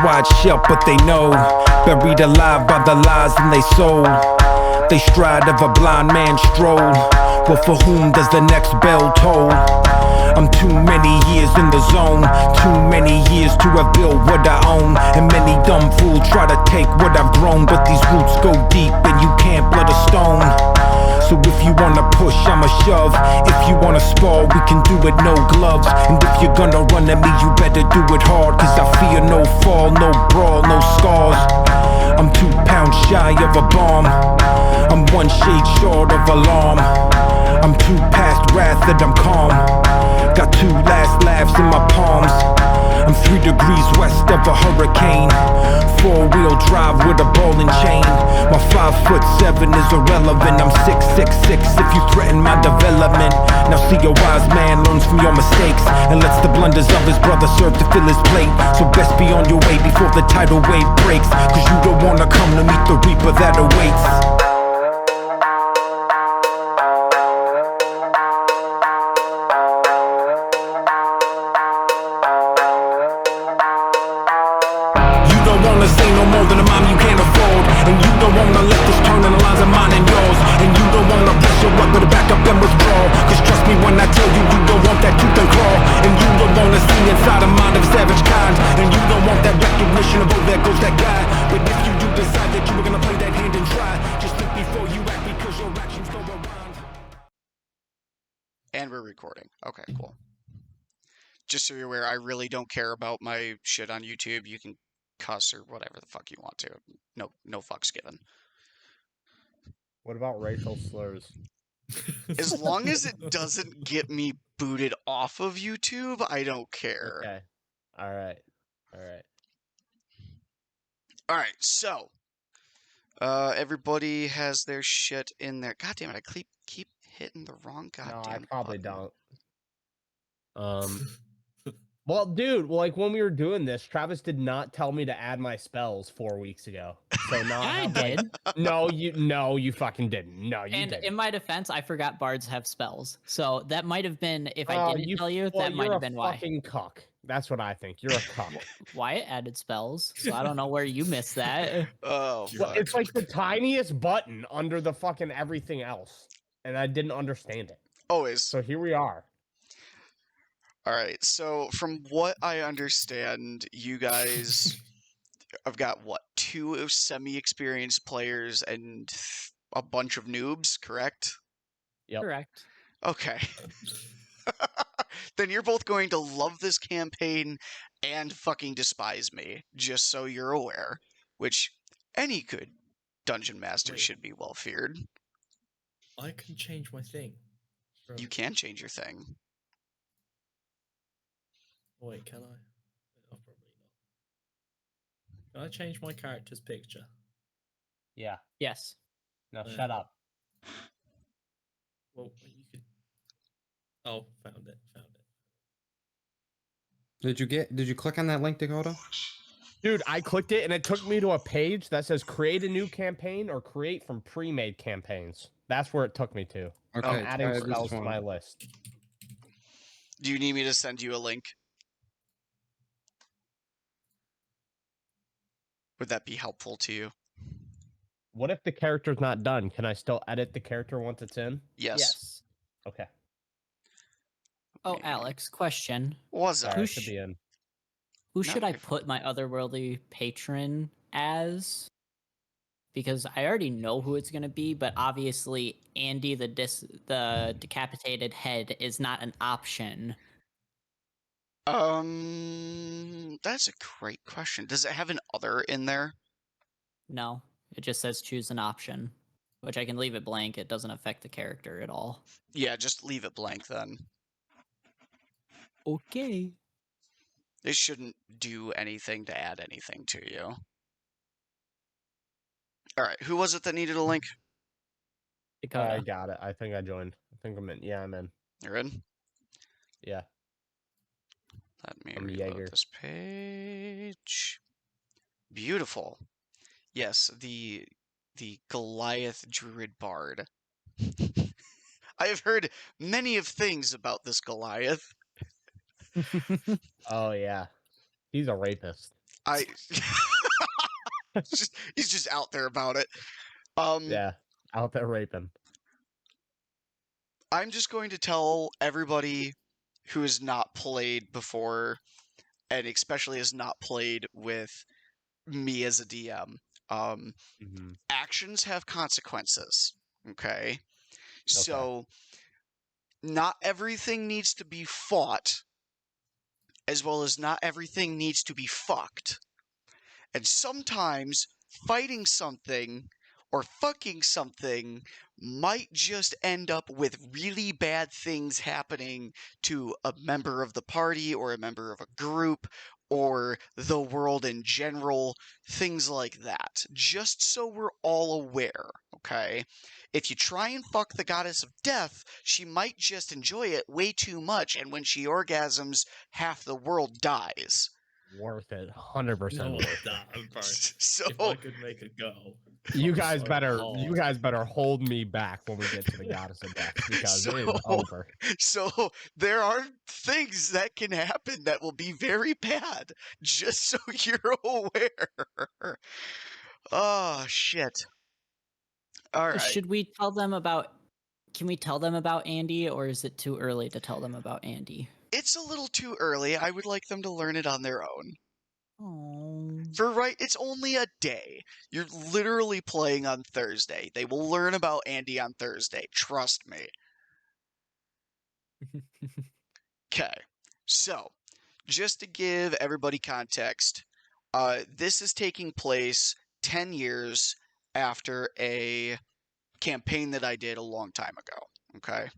wide shut, but they know. Buried alive by the lies in they soul. They stride of a blind man's stroll. But for whom does the next bell toll? I'm too many years in the zone. Too many years to have built what I own. And many dumb fools try to take what I've grown. But these roots go deep and you can't blood a stone. So if you wanna push, I'ma shove. If you wanna spar, we can do it no gloves. And if you're gonna run at me, you better do it hard. Cause I fear no fall, no brawl, no scars. I'm 2 pounds shy of a bomb. I'm 1 shade short of alarm. I'm too past wrath that I'm calm. Got 2 last laughs in my palms. I'm 3 degrees west of a hurricane. 4-wheel drive with a ball and chain. My 5'7" is irrelevant. I'm 6'6". If you threaten my development, now see a wise man learns from your mistakes and lets the blunders of his brother serve to fill his plate. So best be on your way before the tidal wave breaks. Cause you don't wanna come to meet the reaper that awaits. Say no more than a mom you can't afford. And you don't wanna let this turn in the lines of mine and yours. And you don't wanna press your luck but to back up and withdraw. Cause trust me when I tell you, you don't want that tooth and claw. And you don't wanna see inside a mind of savage kind. And you don't want that recognition of, oh, there goes that guy. But if you do decide that you were gonna play that hand and try, just think before you act, because your actions go around. And we're recording. Okay, cool. Just so you're aware, I really don't care about my shit on YouTube. You can cuss or whatever the fuck you want to. No fucks given. What about racial slurs? As long as it doesn't get me booted off of YouTube, I don't care. Okay. Alright. Alright, so everybody has their shit in there. God damn it, I keep hitting the wrong goddamn No, I probably button. don't. Well, dude, like when we were doing this, Travis did not tell me to add my spells 4 weeks ago. So now I did. No, you fucking didn't. No, you And didn't. in my defense, I forgot bards have spells. So that might have been, if I didn't tell you, that might have been why. You're a fucking cuck. That's what I think. You're a cuck. Wyatt added spells, so I don't know where you missed that. Oh, Well, fuck. it's like the tiniest button under the fucking everything else. And I didn't understand it. Always. So here we are. Alright, so from what I understand, you guys have got, what, 2 semi-experienced players and a bunch of noobs, correct? Yep. Correct. Okay. Then you're both going to love this campaign and fucking despise me, just so you're aware. Which any good dungeon master should be well feared. I can change my thing. You can change your thing. Wait, can I? Oh, probably not. Can I change my character's picture? Yeah. Yes. Now shut up. Well, you could. Oh, found it. Did you click on that link, Dakota? Dude, I clicked it and it took me to a page that says create a new campaign or create from pre-made campaigns. That's where it took me to. Okay, I'm adding try this spells to one. my list. Do you need me to send you a link? Would that be helpful to you? What if the character's not done? Can I still edit the character once it's in? Yes. Okay. Oh, Alex, question. What's up? Sorry, I should be in. Who No, should I you're put my otherworldly patron as? Because I already know who it's going to be, but obviously Andy the decapitated head is not an option. That's a great question. Does it have an other in there? No, it just says choose an option, which I can leave it blank. It doesn't affect the character at all. Yeah, just leave it blank then. Okay. It shouldn't do anything to add anything to you. Alright, who was it that needed a link? Dakota. I got it. I think I joined. I think I'm in. Yeah, I'm in. You're in? Yeah. Let me I'm reload Jaeger. this page. Beautiful. Yes, the Goliath Druid Bard. I have heard many of things about this Goliath. Oh, yeah. He's a rapist. I he's just out there about it. Yeah, out there raping. I'm just going to tell everybody who has not played before, and especially has not played with me as a DM. Actions have consequences. Okay, so not everything needs to be fought, as well as not everything needs to be fucked. And sometimes fighting something or fucking something might just end up with really bad things happening to a member of the party or a member of a group or the world in general, things like that. Just so we're all aware, okay? If you try and fuck the goddess of death, she might just enjoy it way too much, and when she orgasms, half the world dies. Worth it, 100% Not worth that, bro. So If I could make a go, it. You I'm guys so better, hard. you guys better hold me back when we get to the goddess of death because it is So- over. So there are things that can happen that will be very bad, just so you're aware. Oh shit. All right. Should we tell them about? Can we tell them about Andy, or is it too early to tell them about Andy? It's a little too early. I would like them to learn it on their own. Oh. It's only a day. You're literally playing on Thursday. They will learn about Andy on Thursday. Trust me. Okay. So, just to give everybody context, this is taking place 10 years after a campaign that I did a long time ago. Okay.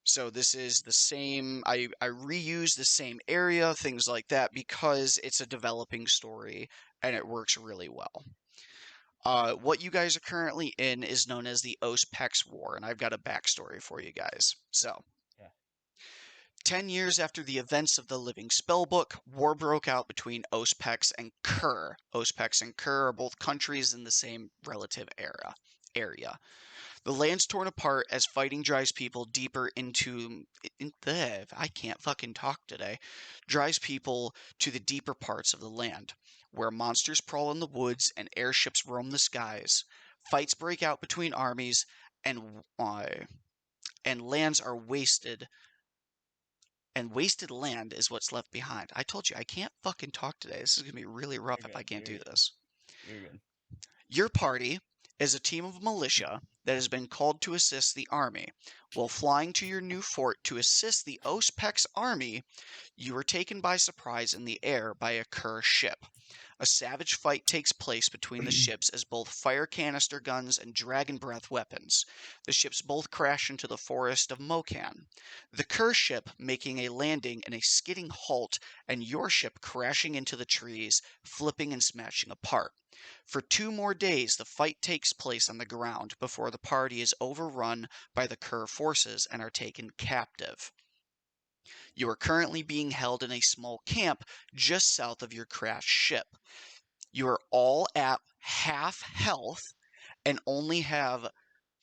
So this is the same, I reuse the same area, things like that, because it's a developing story and it works really well. What you guys are currently in is known as the Ospex War, and I've got a backstory for you guys. So, 10 years after the events of the Living Spellbook, war broke out between Ospex and Kerr. Ospex and Kerr are both countries in the same relative area. The land's torn apart as fighting drives people deeper I can't fucking talk today. Drives people to the deeper parts of the land, where monsters prowl in the woods and airships roam the skies. Fights break out between armies, and lands are wasted. And wasted land is what's left behind. I told you, I can't fucking talk today. This is going to be really rough if I can't do this. You're good. Your party is a team of militia that has been called to assist the army. While flying to your new fort to assist the Ospex army, you are taken by surprise in the air by a Kerr ship. A savage fight takes place between the ships as both fire canister guns and dragon breath weapons. The ships both crash into the forest of Mokan. The Kerr ship making a landing in a skidding halt, and your ship crashing into the trees, flipping and smashing apart. For 2 more days, the fight takes place on the ground before the party is overrun by the Kerr forces and are taken captive. You are currently being held in a small camp just south of your crashed ship. You are all at half health and only have,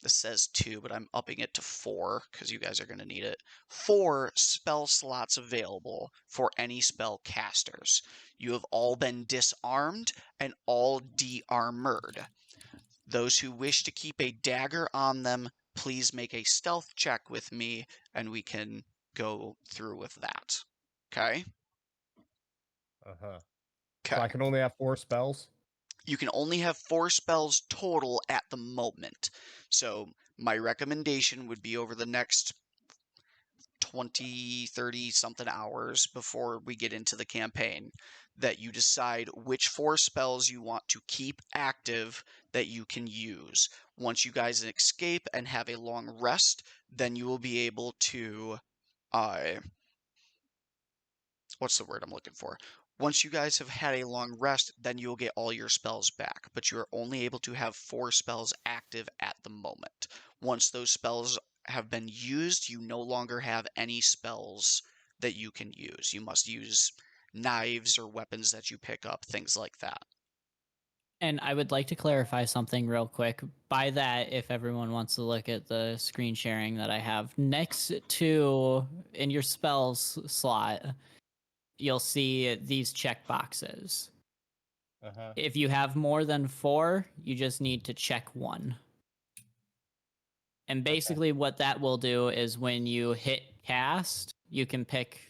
this says 2, but I'm upping it to 4 because you guys are going to need it, 4 spell slots available for any spell casters. You have all been disarmed and all de-armored. Those who wish to keep a dagger on them, please make a stealth check with me and we can go through with that. Okay? So Okay. I can only have 4 spells. You can only have 4 spells total at the moment. So my recommendation would be over the next 20, 30 something hours before we get into the campaign that you decide which 4 spells you want to keep active that you can use. Once you guys escape and have a long rest, then you will be able to what's the word I'm looking for? Once you guys have had a long rest, then you'll get all your spells back, but you're only able to have 4 spells active at the moment. Once those spells have been used, you no longer have any spells that you can use. You must use knives or weapons that you pick up, things like that. And I would like to clarify something real quick. By that, if everyone wants to look at the screen sharing that I have, next to in your spells slot, you'll see these check boxes. Uh-huh. If you have more than 4, you just need to check 1. And basically what that will do is when you hit cast, you can pick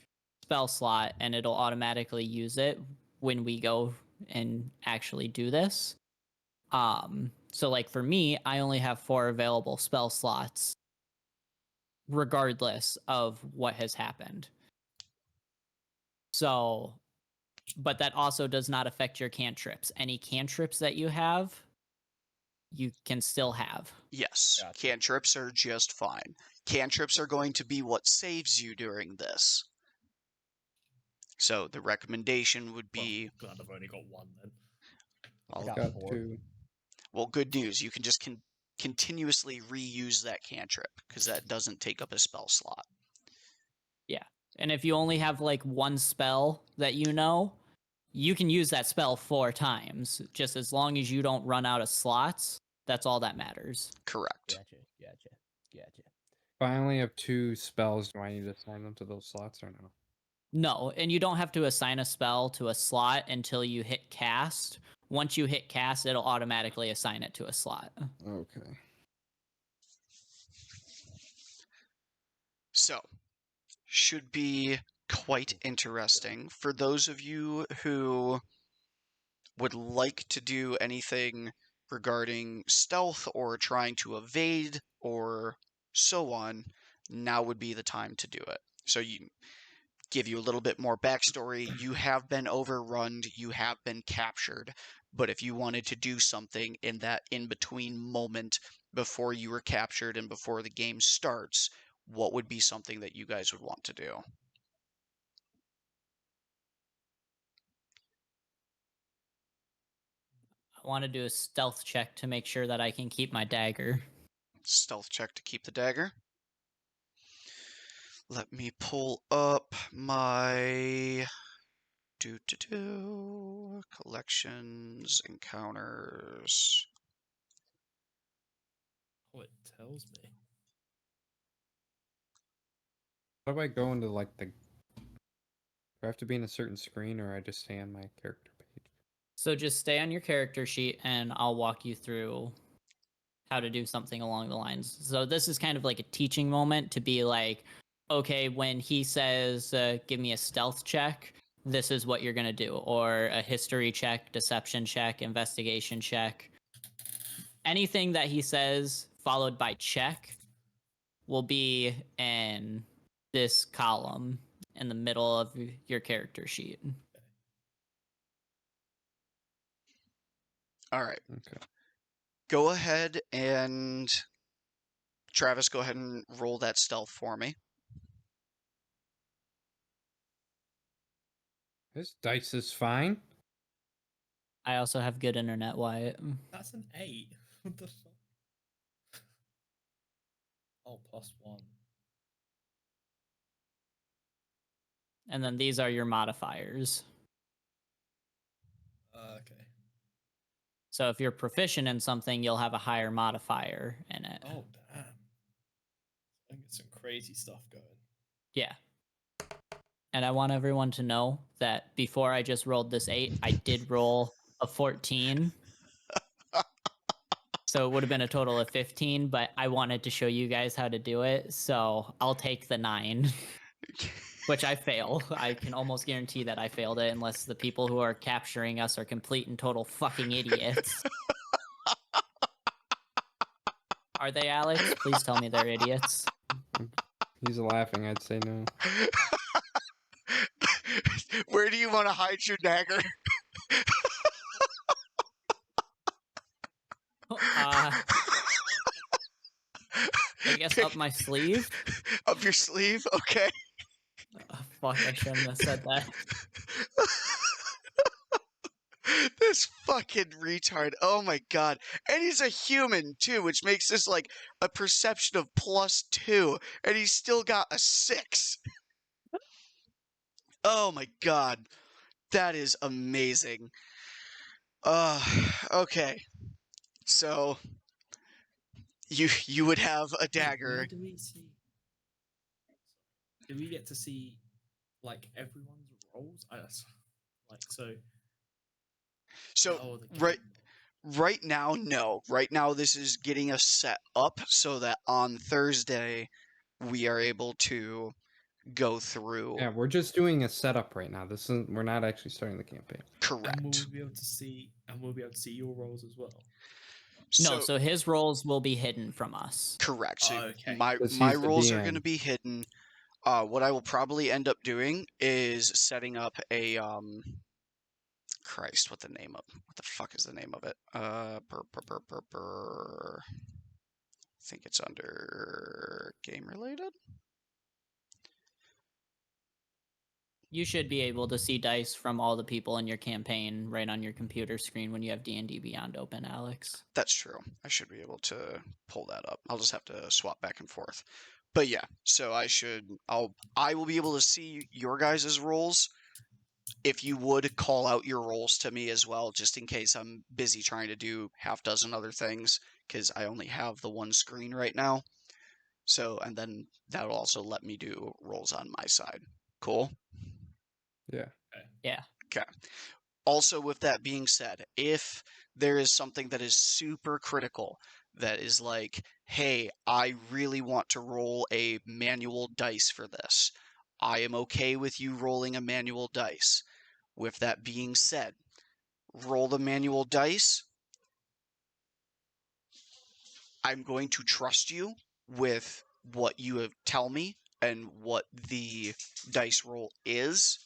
spell slot and it'll automatically use it when we go and actually do this. So like for me, I only have 4 available spell slots regardless of what has happened. So, but that also does not affect your cantrips. Any cantrips that you have, you can still have. Yes, Gotcha. cantrips are just fine. Cantrips are going to be what saves you during this. So the recommendation would Well, be, glad I've only got 1 then. I well, got Got 4. 2. good news. You can just continuously reuse that cantrip because that doesn't take up a spell slot. And if you only have like 1 spell that you know, you can use that spell 4 times. Just as long as you don't run out of slots, that's all that matters. Correct. Gotcha. If I only have 2 spells, do I need to assign them to those slots or no? No, and you don't have to assign a spell to a slot until you hit cast. Once you hit cast, it'll automatically assign it to a slot. Okay. So, should be quite interesting. For those of you who would like to do anything regarding stealth or trying to evade or so on, now would be the time to do it. So you give you a little bit more backstory. You have been overrun, you have been captured, but if you wanted to do something in that in-between moment before you were captured and before the game starts, what would be something that you guys would want to do? I want to do a stealth check to make sure that I can keep my dagger. Stealth check to keep the dagger. Let me pull up my collections, encounters. Oh, it tells me. How do I go into like the? Do I have to be in a certain screen or I just stay on my character page? So just stay on your character sheet and I'll walk you through how to do something along the lines. So this is kind of like a teaching moment to be like, okay, when he says, give me a stealth check, this is what you're going to do. Or a history check, deception check, investigation check. Anything that he says followed by check will be in this column in the middle of your character sheet. All right. Okay. Go ahead and Travis, go ahead and roll that stealth for me. This dice is fine. I also have good internet, Wyatt. That's an 8. What the fuck? Oh, +1. And then these are your modifiers. Okay. So if you're proficient in something, you'll have a higher modifier in it. Oh, damn. I get some crazy stuff going. Yeah. And I want everyone to know that before I just rolled this 8, I did roll a 14. So it would have been a total of 15, but I wanted to show you guys how to do it. So I'll take the 9, which I fail. I can almost guarantee that I failed it unless the people who are capturing us are complete and total fucking idiots. Are they, Alex? Please tell me they're idiots. He's laughing. I'd say no. Where do you want to hide your dagger? I guess up my sleeve. Up your sleeve? Okay. Fuck, I shouldn't have said that. This fucking retard. Oh my god. And he's a human too, which makes this like a perception of +2. And he's still got a 6. Oh my god. That is amazing. Okay. So you would have a Wait, dagger. where do we see? Do we get to see like everyone's roles? Like so. So Oh, the right game. right now, no. Right now, this is getting us set up so that on Thursday we are able to go through. Yeah, we're just doing a setup right now. This isn't. We're not actually starting the campaign. Correct. And we'll be able to see, your roles as well. No, so his roles will be hidden from us. correct. So Okay. my 'Cause my he's the roles are going to DM. be hidden. What I will probably end up doing is setting up a Christ, what the fuck is the name of it? I think it's under game related. You should be able to see dice from all the people in your campaign right on your computer screen when you have D&D Beyond open, Alex. That's true. I should be able to pull that up. I'll just have to swap back and forth. But yeah, so I will be able to see your guys' roles. If you would call out your roles to me as well, just in case I'm busy trying to do half dozen other things, because I only have the one screen right now. So, and then that'll also let me do roles on my side. Cool? Yeah. Yeah. Okay. Also, with that being said, if there is something that is super critical that is like, hey, I really want to roll a manual dice for this, I am okay with you rolling a manual dice. With that being said, roll the manual dice. I'm going to trust you with what you have tell me and what the dice roll is.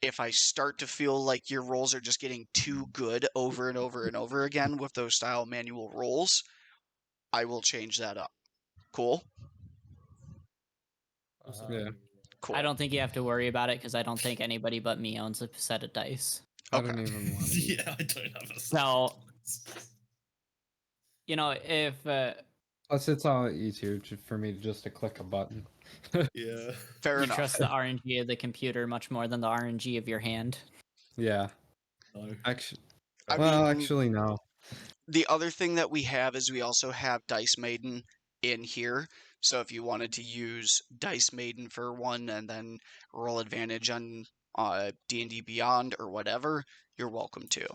If I start to feel like your rolls are just getting too good over and over and over again with those style manual rolls, I will change that up. Cool? Also, Yeah. Cool. I don't think you have to worry about it because I don't think anybody but me owns a set of dice. I Okay. don't even want to. yeah, I don't have a. So, you know, if Plus, it's all easier for me just to click a button. yeah. Fair you enough. trust the RNG of the computer much more than the RNG of your hand. Yeah. No. Actually, I well, mean, actually, no. the other thing that we have is we also have Dice Maiden in here. So if you wanted to use Dice Maiden for one and then roll advantage on D&D Beyond or whatever, you're welcome to.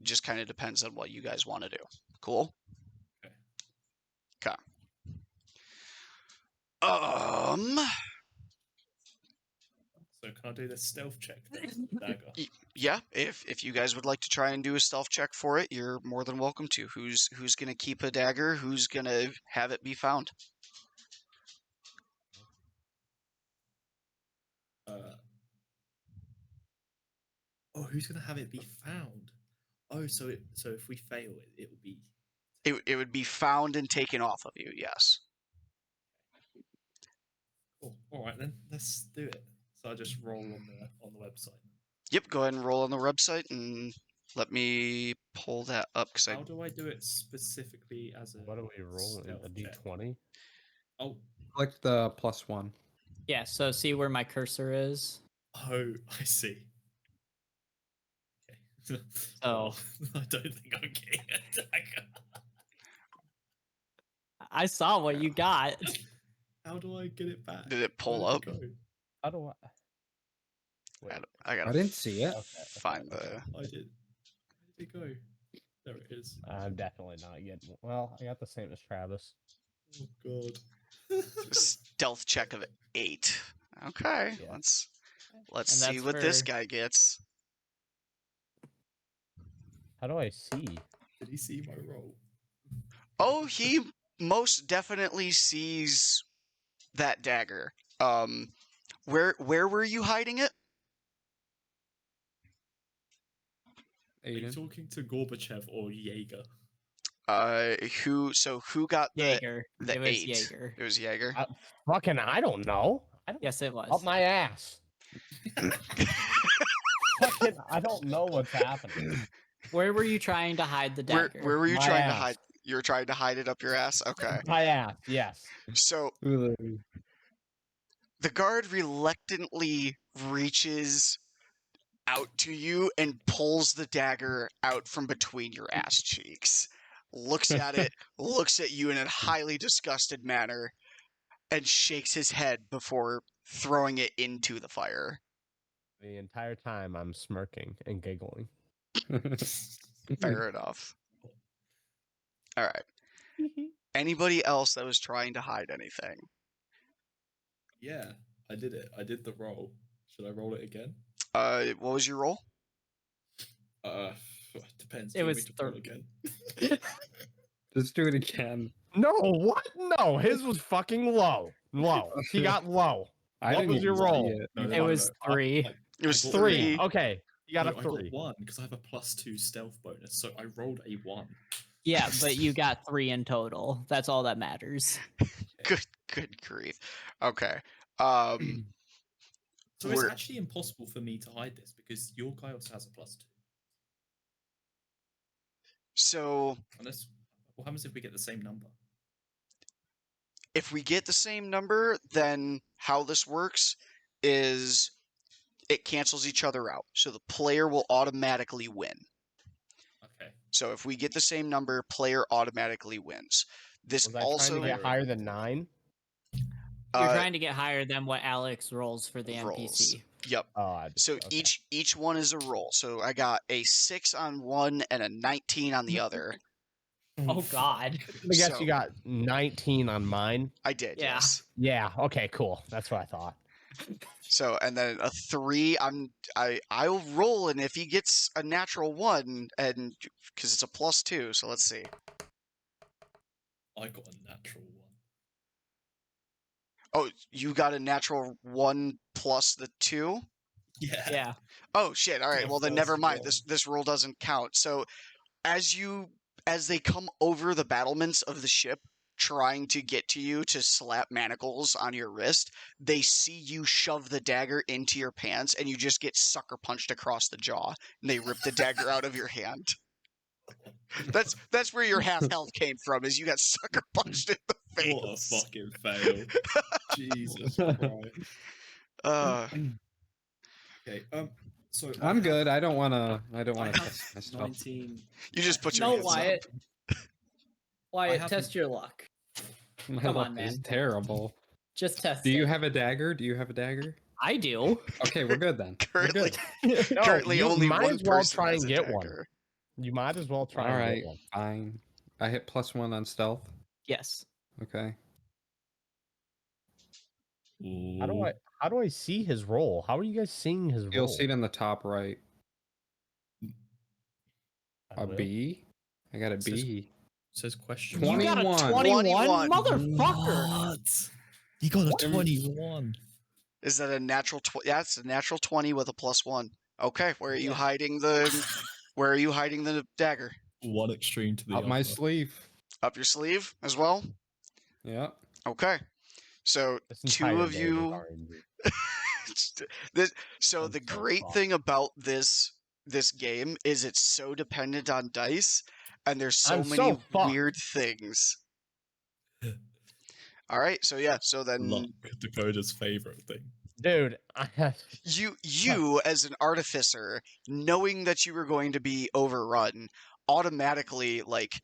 Just kind of depends on what you guys want to do. Cool? Okay. Okay. So can I do the stealth check then? Dagger. Yeah, if you guys would like to try and do a stealth check for it, you're more than welcome to. Who's gonna keep a dagger? Who's gonna have it be found? Oh, who's gonna have it be found? Oh, so if we fail it, it will be. It would be found and taken off of you. Yes. Cool. All right then, let's do it. So I just roll on the website. Yep. Go ahead and roll on the website and let me pull that up because How do I do it specifically as a? What are we rolling? stealth A check? D20? Oh, Click the +1. Yeah, so see where my cursor is? oh, I see. Okay. Oh. I don't think I'm getting a dagger. I saw what you got. How do I get it back? Did it pull Where'd up? it go? How do I? Wait, I gotta I didn't see it. find the. I did. Where did it go? There it is. I'm definitely not getting. Well, I got the same as Travis. Oh god. Stealth check of 8. Okay, Yeah. let's And see that's what this for- guy gets. How do I see? Did he see my roll? Oh, he most definitely sees that dagger. Where were you hiding it? Are you Aiden. talking to Gorbachev or Jaeger? Who got the Jaeger. the It was 8? Jaeger. It was Jaeger. Fucking, I don't know. I don't, Yes, it was. Up my ass. Fucking, I don't know what's happening. Where were you trying to hide the Where dagger? were you My trying to ass. hide? You were trying to hide it up your ass. Okay. My ass. Yes. So Ooh, the guard reluctantly reaches out to you and pulls the dagger out from between your ass cheeks. Looks at it, looks at you in a highly disgusted manner, and shakes his head before throwing it into the fire. The entire time I'm smirking and giggling. Fair enough. All right. Anybody else that was trying to hide anything? Yeah, I did it. I did the roll. Should I roll it again? What was your roll? Depends. It Do you want was me to roll thir- again? Just do it again. No, what? No, his was fucking low. Low. He got low. I What didn't was your even see roll? it. No, no, It no, was no. 3. It was I got 3. Okay, you got No, a I got 3. 1 because I have a +2 stealth bonus, so I rolled a 1. Yeah, but you got 3 in total. That's all that matters. Good grief. Okay. So it's We're- actually impossible for me to hide this because your guy also has a +2. So Unless, what happens if we get the same number? if we get the same number, then how this works is it cancels each other out. So the player will automatically win. Okay. So if we get the same number, player automatically wins. This Was I also trying to get higher than 9? You're uh, trying to get higher than what Alex rolls for the rolls. NPC. Yep. Oh, So okay. each one is a roll. So I got a 6 on one and a 19 on the other. Oh God. I guess so- you got 19 on mine. I did, Yeah. yes. Yeah, okay, cool. That's what I thought. So and then a 3. I'll roll, and if he gets a natural 1, and because it's a +2, so let's see. I got a natural 1. Oh, you got a natural 1 plus the 2? Yeah. Yeah. Oh shit! All right, The well then never first mind. roll. This roll doesn't count. So as they come over the battlements of the ship, trying to get to you to slap manacles on your wrist, they see you shove the dagger into your pants, and you just get sucker punched across the jaw, and they rip the dagger out of your hand. That's where your half health came from. Is you got sucker punched in the face. What a fucking fail. Jesus Christ. Okay. So I I'm have- good. I don't want to I test have myself. 19. You just put your No, hands up. Wyatt. Wyatt, have- test your luck. My Come luck on, is man. terrible. Just test Do you it. have a dagger? Do you have a dagger? I do. Okay, we're good then. We're Currently, good. No, currently you only might one as well person try has and a get one. dagger. You might as well try All and right, get one. fine. I hit +1 on stealth. Yes. Okay. How do I see his roll? How are you guys seeing his roll? You'll see it in the top right. I A will. B. I got a It says- B. Says question. You got a 21. 21, motherfucker. What? You got a What? 21. Is that a natural? Yeah, it's a natural 20 with a +1. Okay, where are you Yeah. hiding the? Where are you hiding the dagger? One extreme to the Up other. my sleeve. Up your sleeve as well. Yep. Okay, so This two entire of game is you. RNG. So I'm the so great fucked. thing about this game is it's so dependent on dice, and there's so I'm many so fucked. weird things. All right, so yeah, so then Luck, Dakota's favorite thing. Dude, I have you as an artificer, knowing that you were going to be overrun, automatically like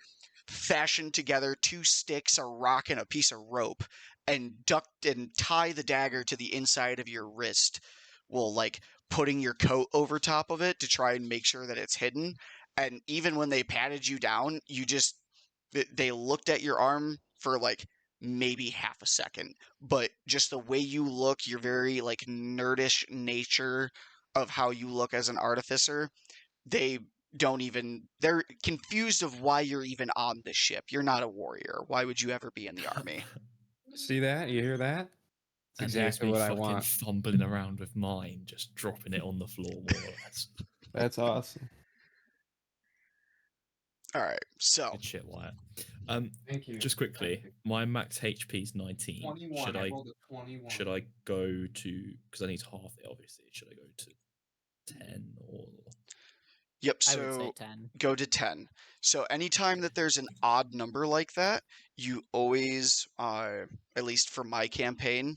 fashion together 2 sticks, a rock, and a piece of rope, and duct and tie the dagger to the inside of your wrist, while like putting your coat over top of it to try and make sure that it's hidden. And even when they patted you down, they looked at your arm for like maybe half a second, but just the way you look, your very like nerdish nature of how you look as an artificer, they're confused of why you're even on this ship. You're not a warrior. Why would you ever be in the army? See that? You hear that? That's And here's exactly me what I fucking want. fumbling around with mine, just dropping it on the floor more or less. That's awesome. All right, so Good shit, Wyatt. Thank you. Just quickly, my max HP is 19. 21. Should I I rolled a 21. should I go to, because I need half it obviously, should I go to 10 or yep. I would say So 10. go to 10. So anytime that there's an odd number like that, you always, at least for my campaign,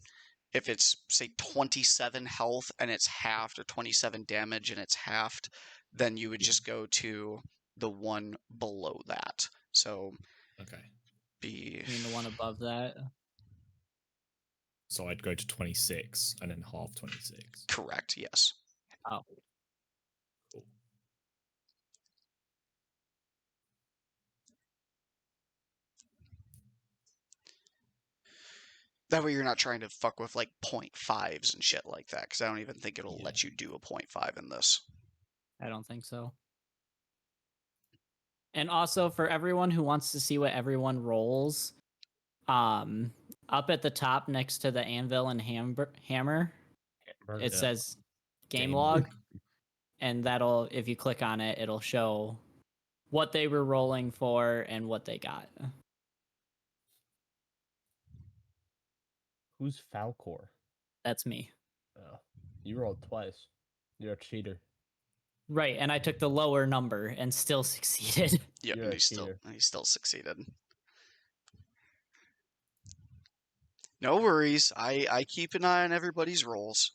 if it's say 27 health and it's halved, or 27 damage and it's halved, then you would Yeah. just go to the one below that. So okay. be You mean the one above that? So I'd go to 26 and then half 26. correct. Yes. Oh. Cool. That way you're not trying to fuck with like 0.5s and shit like that, because I don't even think it'll Yeah. let you do a 0.5 in this. I don't think so. And also for everyone who wants to see what everyone rolls, up at the top next to the anvil and hammer, it Yeah. says game Game log, and that'll, if you click on it, it'll show what they were rolling for and what they got. Who's Falcor? That's me. Oh, you rolled twice. You're a cheater. Right, and I took the lower number and still succeeded. Yep, You're and a cheater. he still succeeded. No worries. I keep an eye on everybody's rolls.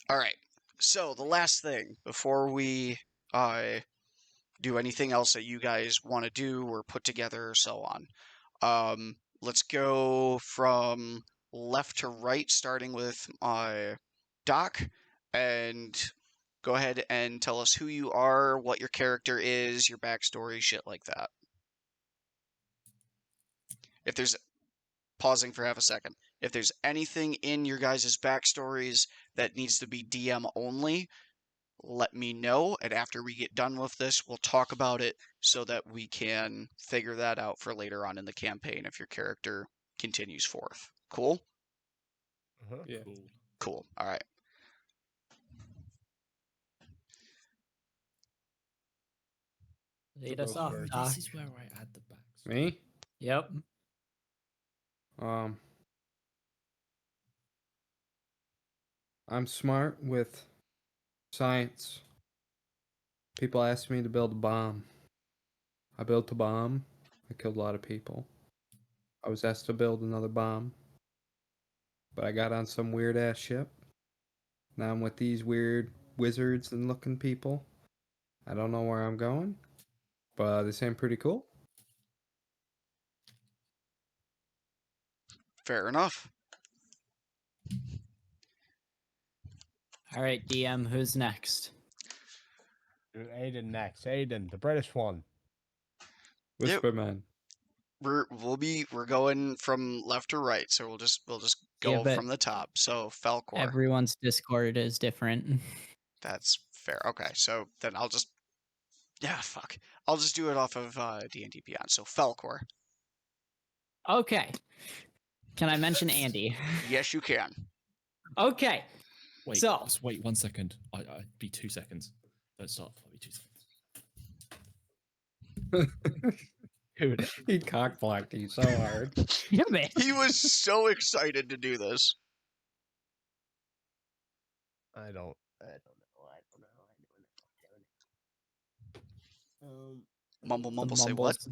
All right. So the last thing before we do anything else that you guys want to do or put together or so on. Let's go from left to right, starting with Doc, and go ahead and tell us who you are, what your character is, your backstory, shit like that. If there's pausing for half a second, if there's anything in your guys' backstories that needs to be DM only, let me know, and after we get done with this, we'll talk about it so that we can figure that out for later on in the campaign if your character continues forth. Cool? Yeah. Cool. Cool. All right. Lead us off, Oh, Doc. this is where I add the backs. Me? Yep. I'm smart with science. People asked me to build a bomb. I built a bomb. I killed a lot of people. I was asked to build another bomb. But I got on some weird ass ship. Now I'm with these weird wizards and looking people. I don't know where I'm going. But they seem pretty cool. Fair enough. All right, DM, who's next? Aiden next. Aiden, the British one. Yep. Whisperman. We're going from left to right, so we'll just Yeah, go but from the top. So Falcor. Everyone's Discord is different. That's fair. Okay, so then I'll just fuck. I'll just do it off of D&D Beyond. So Falcor. Okay. Can I mention Andy? Yes, you can. Okay. Wait, So- just wait 1 second. I'd be 2 seconds. Don't stop. I'll be 2 seconds. Dude, He cockblocked you so hard. Yeah, man. He was so excited to do this. I don't know. Mumble, The mumble, say what? mumbles.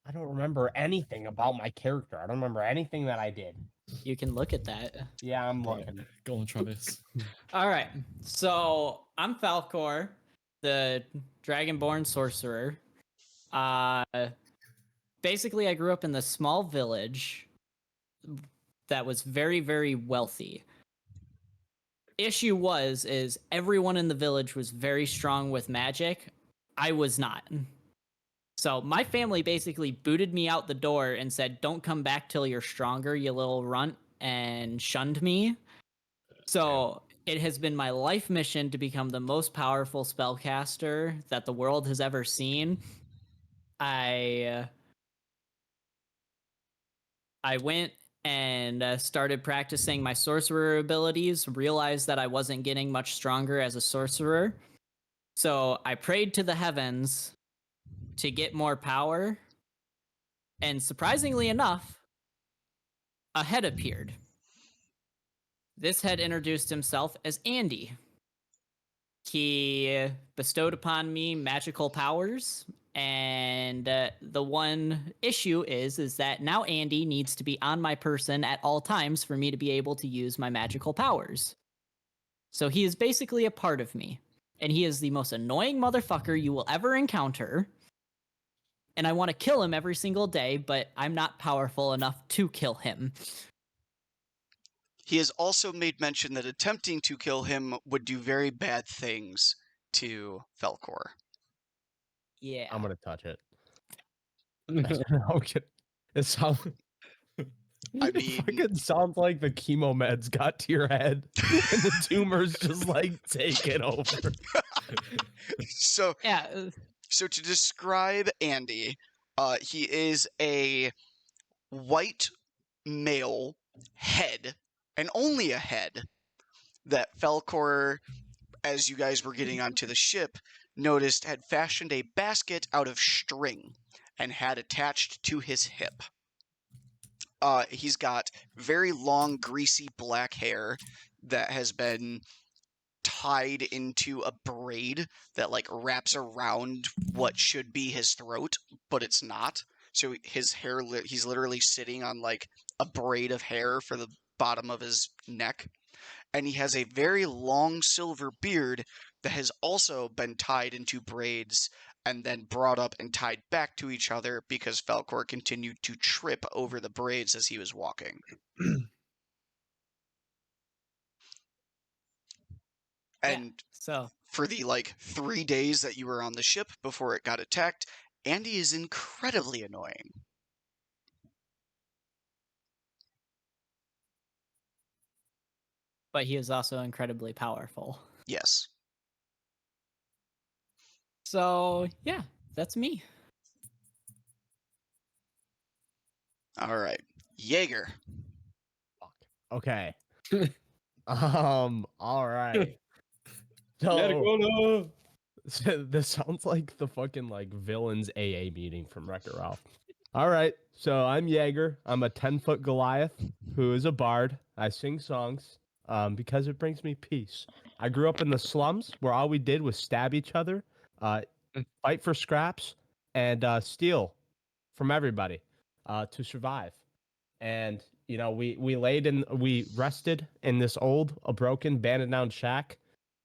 I don't remember anything about my character. I don't remember anything that I did. You can look at that. Yeah, I'm Right. looking. Go on, Travis. All right. So I'm Falcor, the Dragonborn sorcerer. Basically, I grew up in the small village that was very, very wealthy. Issue is everyone in the village was very strong with magic. I was not. So my family basically booted me out the door and said, "Don't come back till you're stronger, you little runt," and shunned me. So it has been my life mission to become the most powerful spellcaster that the world has ever seen. I went and started practicing my sorcerer abilities, realized that I wasn't getting much stronger as a sorcerer. So I prayed to the heavens to get more power. And surprisingly enough, a head appeared. This head introduced himself as Andy. He bestowed upon me magical powers, and the one issue is that now Andy needs to be on my person at all times for me to be able to use my magical powers. So he is basically a part of me, and he is the most annoying motherfucker you will ever encounter. And I want to kill him every single day, but I'm not powerful enough to kill him. He has also made mention that attempting to kill him would do very bad things to Falcor. Yeah. I'm gonna touch it. Okay. It's how I It mean- fucking sounds like the chemo meds got to your head, and the tumors just like take it over. So Yeah. so to describe Andy, he is a white male head, and only a head, that Falcor, as you guys were getting onto the ship, noticed had fashioned a basket out of string and had attached to his hip. He's got very long, greasy black hair that has been tied into a braid that like wraps around what should be his throat, but it's not. So his hair, he's literally sitting on like a braid of hair for the bottom of his neck. And he has a very long silver beard that has also been tied into braids and then brought up and tied back to each other because Falcor continued to trip over the braids as he was walking. Yeah, And so for the like 3 days that you were on the ship before it got attacked, Andy is incredibly annoying. but he is also incredibly powerful. Yes. So yeah, that's me. All right. Jaeger. Okay. All right. So this sounds like the fucking like villains AA meeting from Wreck-It Ralph. All right. So I'm Jaeger. I'm a 10-foot Goliath who is a bard. I sing songs because it brings me peace. I grew up in the slums where all we did was stab each other, fight for scraps, and steal from everybody to survive. And you know, we rested in this old, a broken, abandoned down shack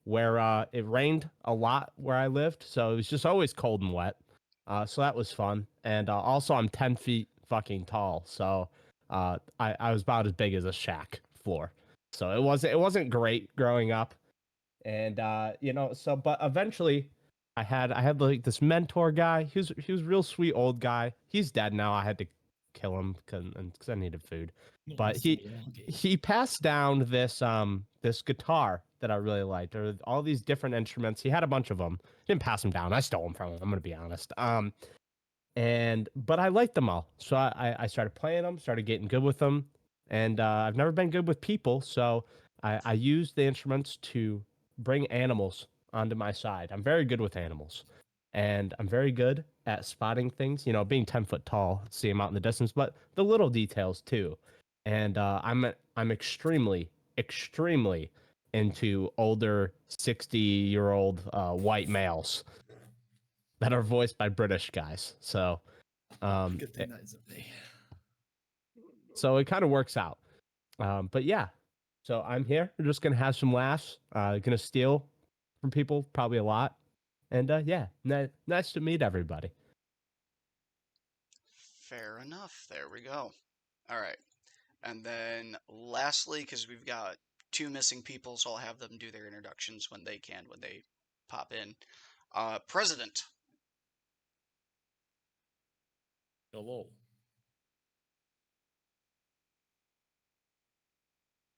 where it rained a lot where I lived, so it was just always cold and wet. So that was fun. And also, I'm 10 feet fucking tall, so I was about as big as a shack floor. So it wasn't great growing up, and you know, so but eventually, I had like this mentor guy. He was a real sweet old guy. He's dead now. I had to kill him because I needed food. But he passed down this guitar that I really liked, or all these different instruments. He had a bunch of them. Didn't pass them down. I stole them from him. I'm gonna be honest. But I liked them all, so I started playing them, started getting good with them, and I've never been good with people, so I used the instruments to bring animals onto my side. I'm very good with animals, and I'm very good at spotting things. You know, being 10 foot tall, see them out in the distance, but the little details too. And I'm extremely into older 60-year-old white males that are voiced by British guys. So Good thing that isn't me. so it kind of works out. But yeah, so I'm here. We're just gonna have some laughs. Gonna steal from people, probably a lot. And yeah, nice to meet everybody. Fair enough. There we go. All right. And then lastly, because we've got 2 missing people, so I'll have them do their introductions when they pop in. President. Hello.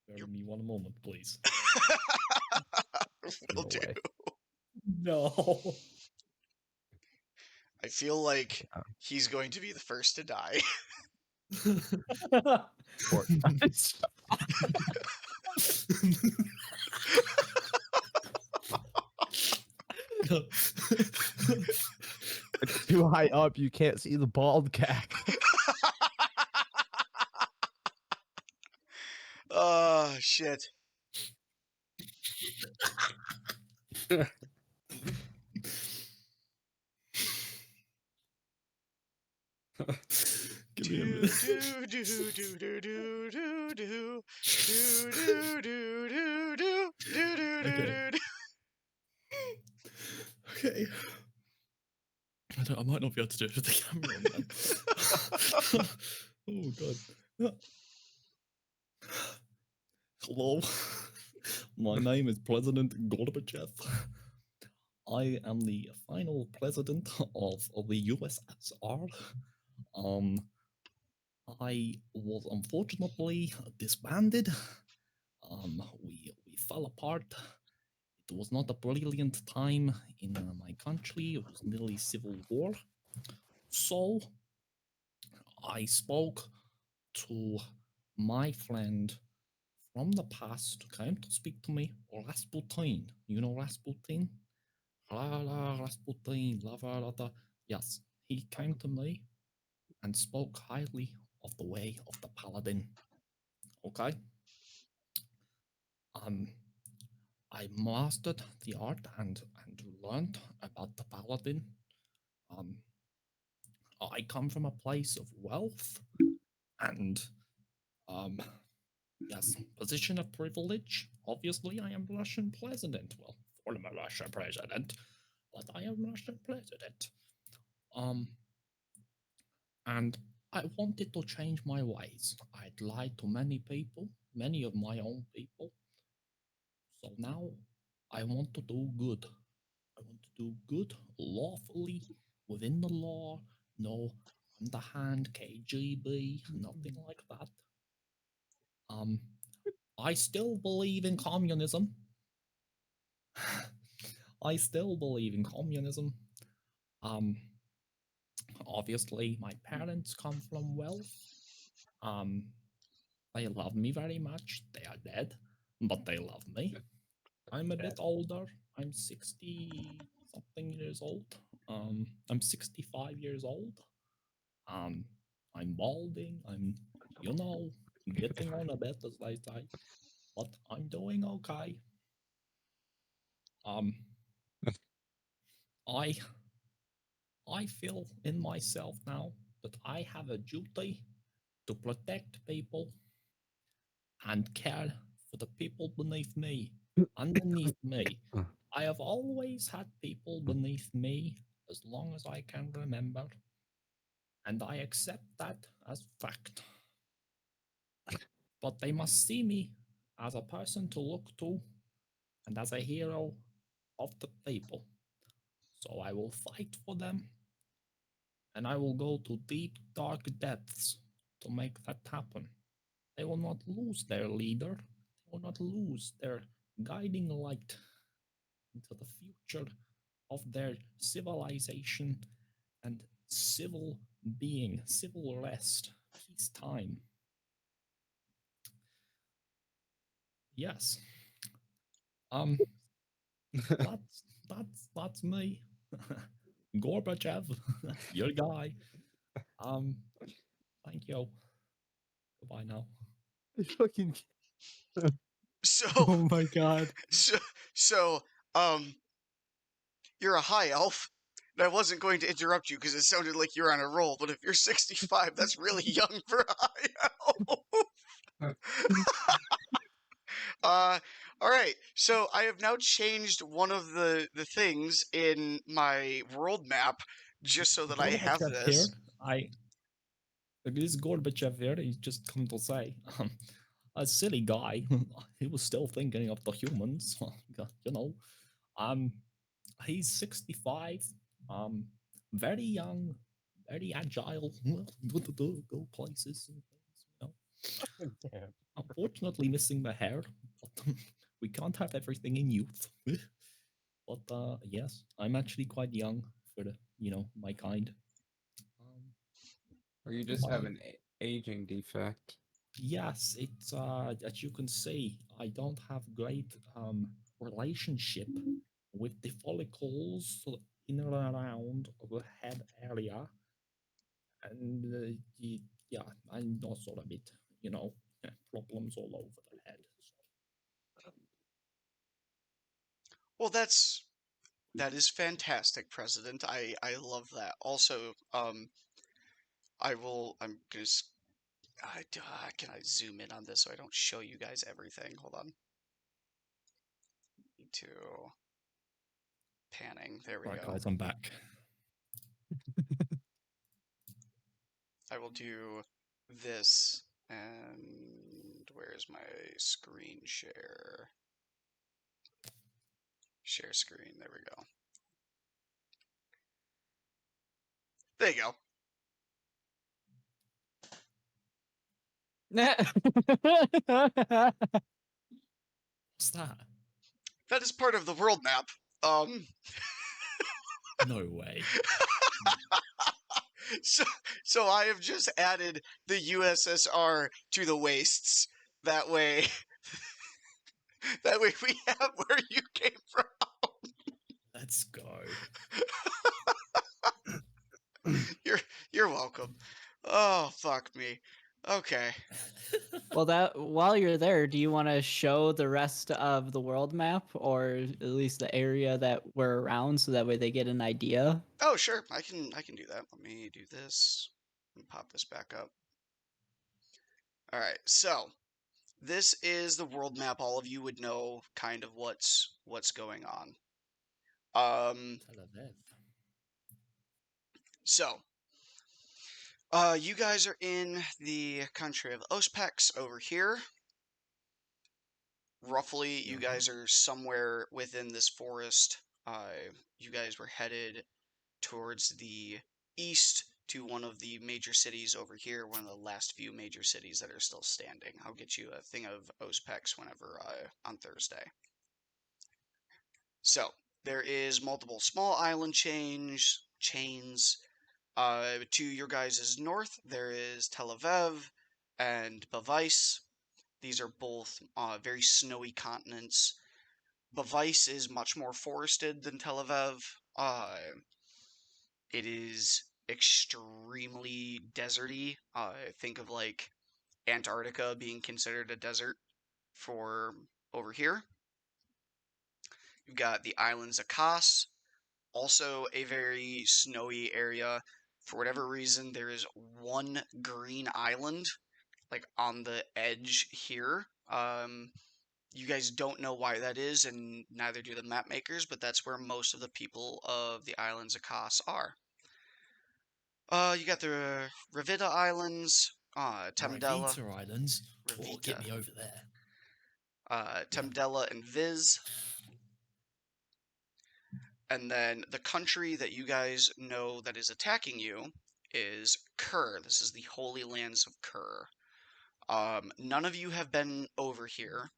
Bear with me one moment, please. Will No do. way. No. I feel like he's going to be the first to die. Poor guys. It's too high up. You can't see the bald cack. Oh, shit. Give me a minute. Okay. I might not be able to do it with the camera on now. Oh god. Hello. My name is President Gorbachev. I am the final president of the USSR. I was unfortunately disbanded. We fell apart. It was not a brilliant time in my country. It was nearly civil war. So I spoke to my friend from the past, came to speak to me, Rasputin. You know Rasputin? La la Rasputin, la la la la. Yes, he came to me and spoke highly of the way of the paladin. Okay? Um, I mastered the art and learned about the paladin. Um, I come from a place of wealth and yes, position of privilege. Obviously, I am Russian president. Well, former Russian president, but I am Russian president. Um, and I wanted to change my ways. I'd lied to many people, many of my own people. So now I want to do good. I want to do good lawfully within the law. No underhand KGB, nothing like that. I still believe in communism. I still believe in communism. Um, Obviously, my parents come from wealth. Um, they love me very much. They are dead, but they love me. I'm a bit older. I'm 60 something years old. I'm 65 years old. Um, I'm balding. I'm, getting on a bit, as they say, but I'm doing okay. Um, I I feel in myself now that I have a duty to protect people and care for the people beneath me, underneath me. I have always had people beneath me as long as I can remember, and I accept that as fact. But they must see me as a person to look to and as a hero of the people. So I will fight for them, and I will go to deep, dark depths to make that happen. They will not lose their leader, they will not lose their guiding light into the future of their civilization and civil being, civil rest, peacetime. Yes. That's me. Gorbachev, your guy. Thank you. Goodbye now. Fucking. So, Oh my god. so, um, you're a high elf. And I wasn't going to interrupt you because it sounded like you're on a roll, but if you're 65, that's really young for a high elf. All right. So I have now changed one of the things in my world map just so that I have Gorbachev here. this. This Gorbachev here, he's just come to say, a silly guy. He was still thinking of the humans. You know, he's 65. Very young, very agile. Go places and things. You know. Damn. Unfortunately, missing the hair, but we can't have everything in youth. But yes, I'm actually quite young for the my kind. Or you just have Goodbye. an aging defect. Yes, it's as you can see, I don't have great relationship with the follicles in and around the head area, and yeah, I'm also a bit, problems all over the head. So. Well, that is fantastic, President. I love that. Also, I'm gonna can I zoom in on this so I don't show you guys everything? Hold on. Need to panning. There we Right, go. guys, I'm back. I will do this, and where's my screen share? Share screen. There we go. There you go. What's that? That is part of the world map. No way. so, so I have just added the USSR to the wastes. That way, that way we have where you came from. Let's go. You're welcome. Oh, fuck me. Okay. Well, that while you're there, do you want to show the rest of the world map, or at least the area that we're around, so that way they get an idea? Oh, sure. I can do that. Let me do this and pop this back up. All right. So, this is the world map. All of you would know kind of what's going on. Tel Aviv. So, you guys are in the country of Ospex over here. Roughly, you guys are somewhere within this forest. You guys were headed towards the east to one of the major cities over here, one of the last few major cities that are still standing. I'll get you a thing of Ospex whenever on Thursday. So, there is multiple small island chains. To your guys' north, there is Tel Aviv and Bavais. These are both very snowy continents. Bavais is much more forested than Tel Aviv. It is extremely deserty. Think of like Antarctica being considered a desert for over here. You've got the islands of Kos, also a very snowy area. For whatever reason, there is one green island, like on the edge here. You guys don't know why that is, and neither do the map makers, but that's where most of the people of the islands of Kos are. You got the Revita Islands, Temdella, Rivita Islands. Oh, get Revita. me over there. Temdella and Viz. And then the country that you guys know that is attacking you is Kur. This is the Holy Lands of Kur. None of you have been over here.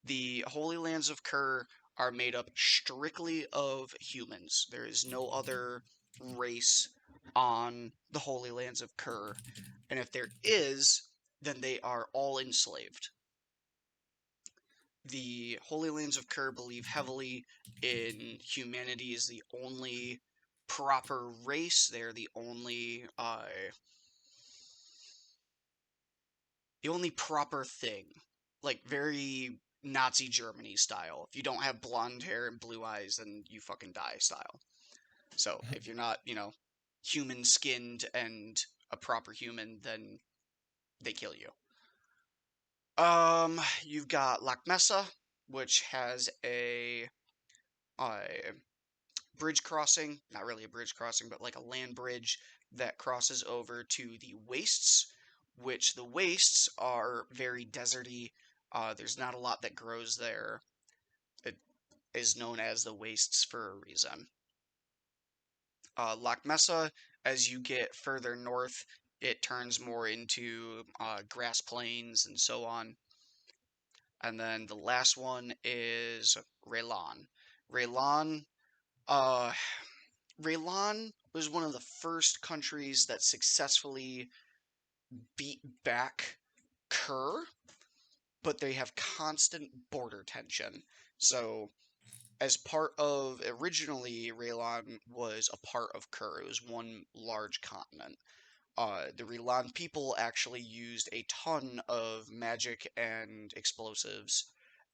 The Holy Lands of Kur are made up strictly of humans. There is no other race on the Holy Lands of Kur. And if there is, then they are all enslaved. The Holy Lands of Kur believe heavily in humanity as the only proper race. They're the only proper thing. Like, very Nazi Germany style. If you don't have blonde hair and blue eyes, then you fucking die style. So, if you're not, human-skinned and a proper human, then they kill you. You've got Lac Mesa, which has a bridge crossing. Not really a bridge crossing, but like a land bridge that crosses over to the wastes, which the wastes are very deserty. There's not a lot that grows there. It is known as the wastes for a reason. Lac Mesa, as you get further north, it turns more into grass plains and so on. And then the last one is Raylan. Raylan was one of the first countries that successfully beat back Kur, but they have constant border tension. So, as part of, originally, Raylan was a part of Kur. It was one large continent. The Raylan people actually used a ton of magic and explosives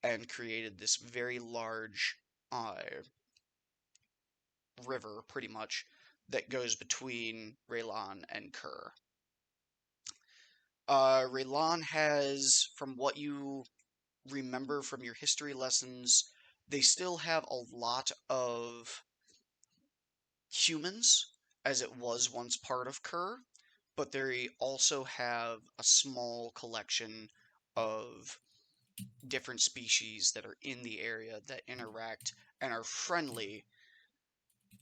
and created this very large river, pretty much, that goes between Raylan and Kur. Raylan has, from what you remember from your history lessons, they still have a lot of humans, as it was once part of Kur, but they also have a small collection of different species that are in the area that interact and are friendly.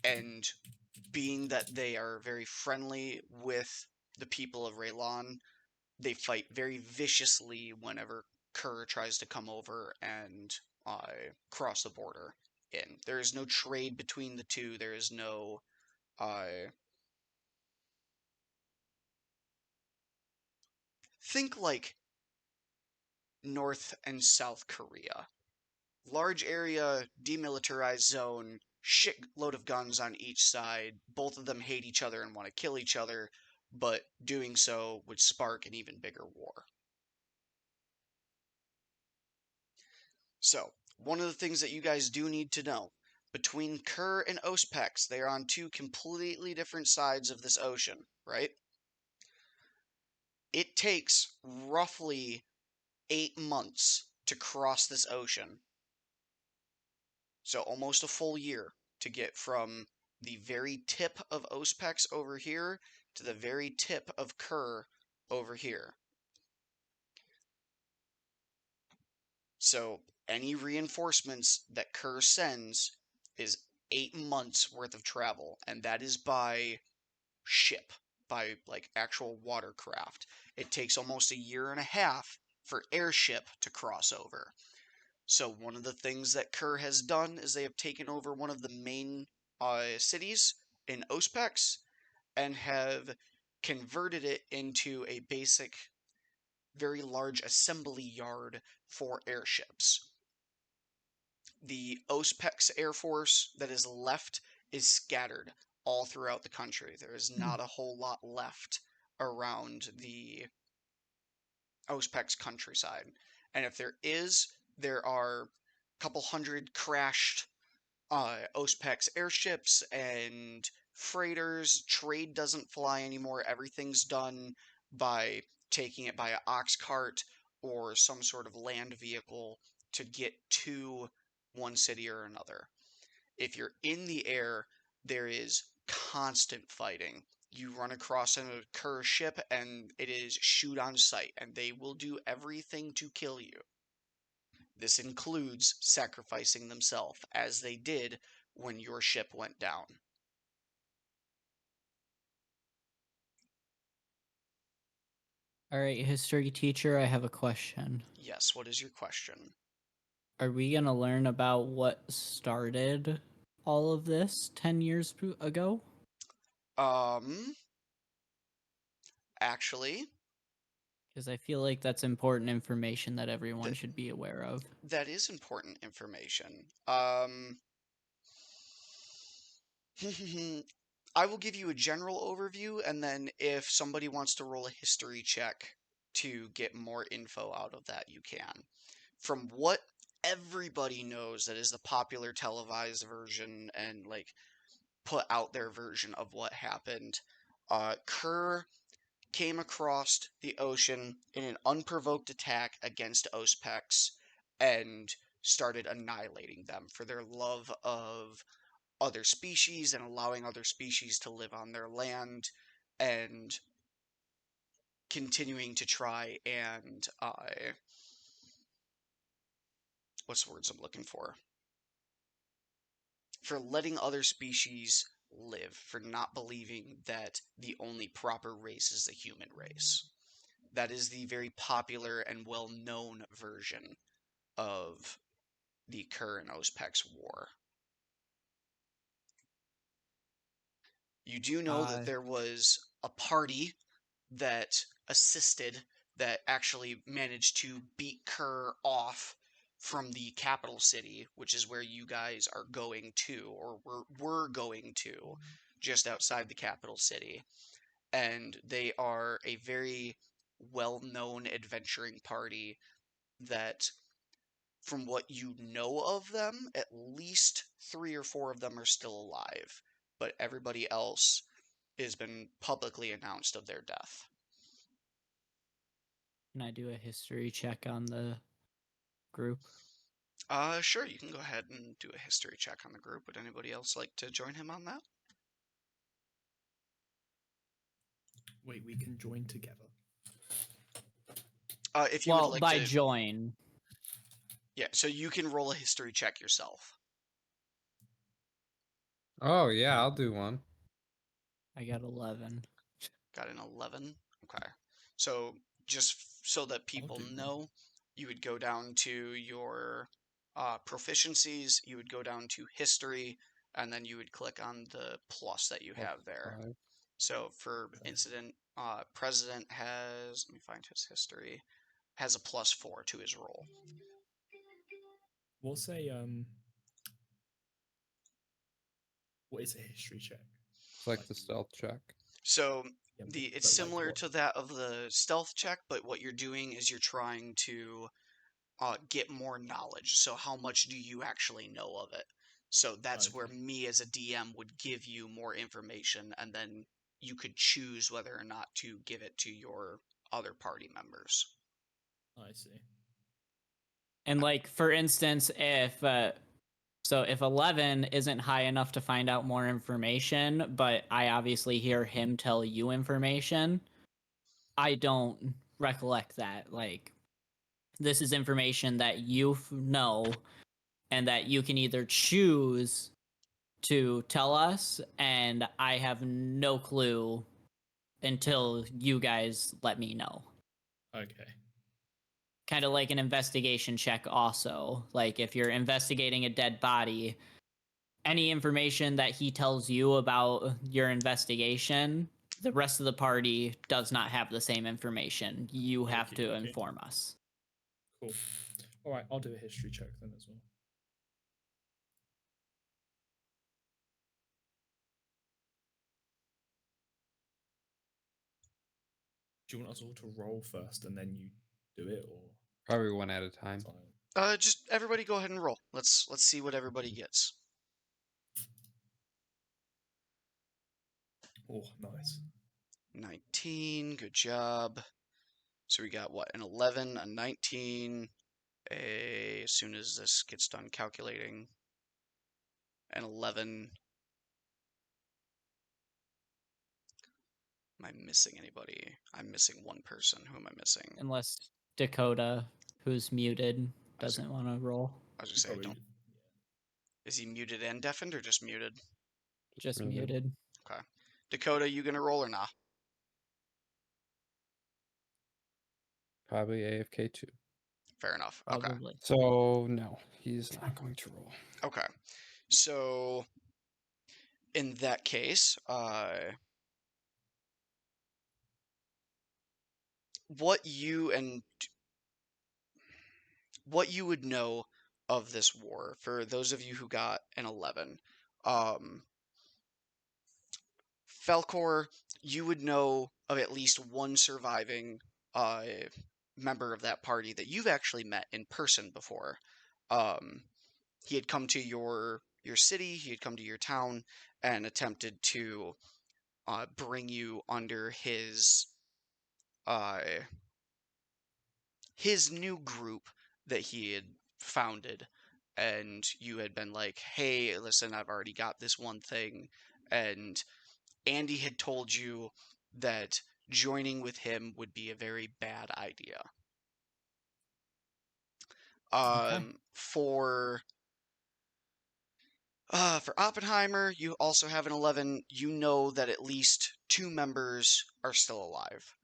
And being that they are very friendly with the people of Raylan, they fight very viciously whenever Kerr tries to come over and cross the border in. There is no trade between the two. There is no think like North and South Korea. Large area, demilitarized zone, shitload of guns on each side. Both of them hate each other and want to kill each other, but doing so would spark an even bigger war. So, one of the things that you guys do need to know, between Kerr and Ospex, they are on two completely different sides of this ocean, right? It takes roughly 8 months to cross this ocean. So almost a full year to get from the very tip of Ospex over here to the very tip of Kerr over here. So any reinforcements that Kerr sends is 8 months worth of travel, and that is by ship, by like actual watercraft. It takes almost a year and a half for airship to cross over. So one of the things that Kerr has done is they have taken over one of the main cities in Ospex and have converted it into a basic, very large assembly yard for airships. The Ospex Air Force that is left is scattered all throughout the country. There is not a whole lot left around the Ospex countryside. And if there is, there are a couple hundred crashed Ospex airships and freighters. Trade doesn't fly anymore. Everything's done by taking it by an ox cart or some sort of land vehicle to get to one city or another. If you're in the air, there is constant fighting. You run across a Kerr ship and it is shoot on sight, and they will do everything to kill you. This includes sacrificing themselves, as they did when your ship went down. All right, history teacher, I have a question. Yes, what is your question? Are we going to learn about what started all of this 10 years ago? Actually, Because I feel like that's important information that everyone Th- should be aware of. that is important information. I will give you a general overview, and then if somebody wants to roll a history check to get more info out of that, you can. From what everybody knows that is the popular televised version and like put out their version of what happened, Kerr came across the ocean in an unprovoked attack against Ospex and started annihilating them for their love of other species and allowing other species to live on their land and continuing to try and what's the words I'm looking for letting other species live, for not believing that the only proper race is the human race. That is the very popular and well-known version of the Kerr and Ospex war. You do know that there was a party that assisted that actually managed to beat Kerr off from the capital city, which is where you guys are going to, or were going to, just outside the capital city. And they are a very well-known adventuring party that, from what you know of them, at least 3 or 4 of them are still alive, but everybody else has been publicly announced of their death. Can I do a history check on the group? Sure, you can go ahead and do a history check on the group. Would anybody else like to join him on that? Wait, we can join together. If you would Well, like by to, join. yeah, so you can roll a history check yourself. Oh yeah, I'll do one. I got 11. Got an 11. Okay. So so that people do that. know, you would go down to your proficiencies, you would go down to history, and then you would click on the plus that you have there. +5. So for Okay. incident, president has, let me find his history, has a +4 to his roll. What's a what is a history check? It's like the stealth check. So Yeah, it's but like similar what? to that of the stealth check, but what you're doing is you're trying to get more knowledge. So how much do you actually know of it? So that's where Okay. me as a DM would give you more information, and then you could choose whether or not to give it to your other party members. I see. And like for instance, if if 11 isn't high enough to find out more information, but I obviously hear him tell you information, I don't recollect that. Like this is information that you know and that you can either choose to tell us, and I have no clue until you guys let me know. Okay. Kind of like an investigation check also. Like if you're investigating a dead body, any information that he tells you about your investigation, the rest of the party does not have the same information. You have to Okay. inform us. Cool. All right, I'll do a history check then as well. Do you want us all to roll first and then you do it, or Probably one at a time. fine? Just everybody go ahead and roll. Let's see what everybody gets. Oh, nice. 19, good job. So we got what, an 11, a 19, as soon as this gets done calculating, an 11. Am I missing anybody? I'm missing one person. Who am I missing? Unless Dakota, who's muted, I was- doesn't want to roll. I was gonna say, Probably- don't. Is he muted and deafened or just muted? Just Really? muted. Okay. Dakota, you gonna roll or not? Probably AFK too. Fair enough. Okay. Probably. So no, he's not going to roll. Okay. So in that case, what you would know of this war for those of you who got an 11, Falcor, you would know of at least one surviving member of that party that you've actually met in person before. He had come to your city, he had come to your town, and attempted to bring you under his new group that he had founded, and you had been like, hey, listen, I've already got this one thing, and Andy had told you that joining with him would be a very bad idea. For Oppenheimer, you also have an 11. You know that at least 2 members are still alive.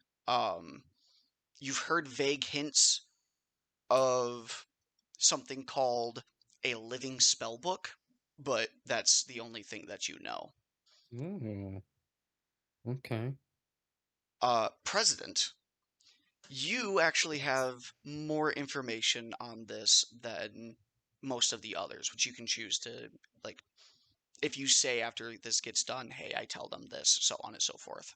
You've heard vague hints of something called a living spell book, but that's the only thing that you know. Mm. Okay. President, you actually have more information on this than most of the others, which you can choose to, like, if you say after this gets done, hey, I tell them this, so on and so forth,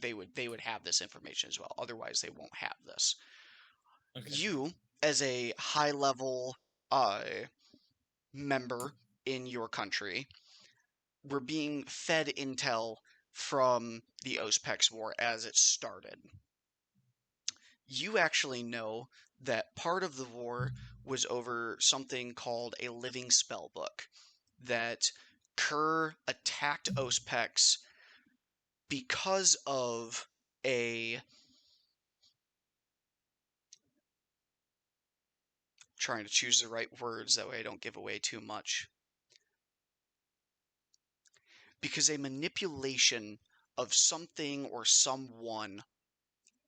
they would have this information as well. Otherwise, they won't have this. Okay. You, as a high level member in your country, were being fed intel from the Ospex War as it started. You actually know that part of the war was over something called a living spell book, that Kerr attacked Ospex because of a, trying to choose the right words that way I don't give away too much, because a manipulation of something or someone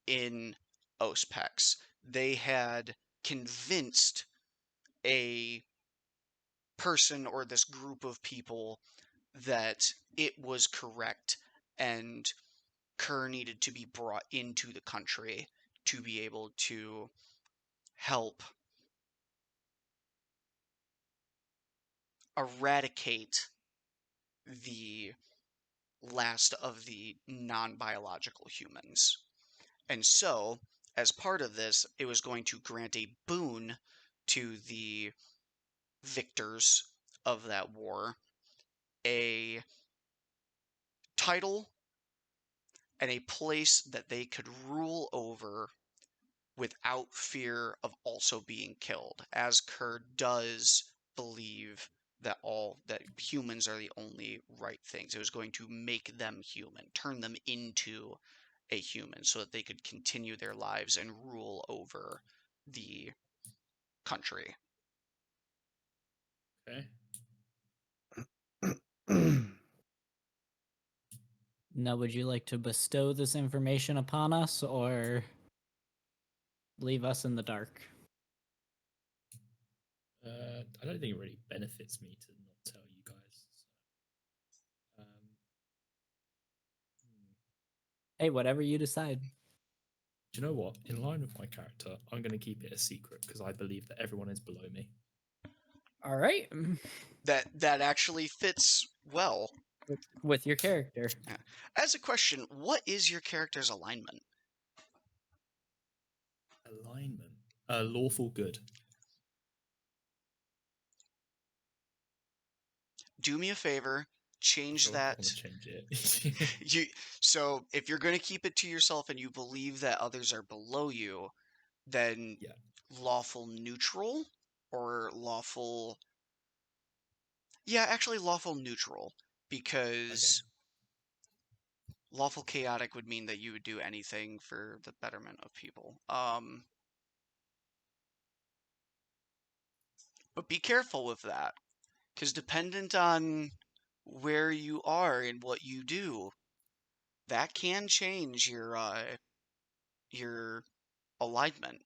in Ospex. They had convinced a person or this group of people that it was correct and Kerr needed to be brought into the country to be able to help eradicate the last of the non-biological humans. And so, as part of this, it was going to grant a boon to the victors of that war, a title and a place that they could rule over without fear of also being killed, as Kerr does believe that humans are the only right things. It was going to make them human, turn them into a human so that they could continue their lives and rule over the country. Okay. Now, would you like to bestow this information upon us or leave us in the dark? I don't think it really benefits me to not tell you guys. So, Hey, whatever you decide. do you know what? In line with my character, I'm going to keep it a secret because I believe that everyone is below me. All right. That actually fits well. With your character. As a question, what is your character's alignment? Alignment. Lawful good. Do me a favor, change I that. want to change it. So if you're going to keep it to yourself and you believe that others are below you, then Yeah. lawful neutral or lawful. Yeah, actually lawful neutral, because lawful chaotic would mean that you would do anything for the betterment of people. But be careful with that, because dependent on where you are and what you do, that can change your alignment,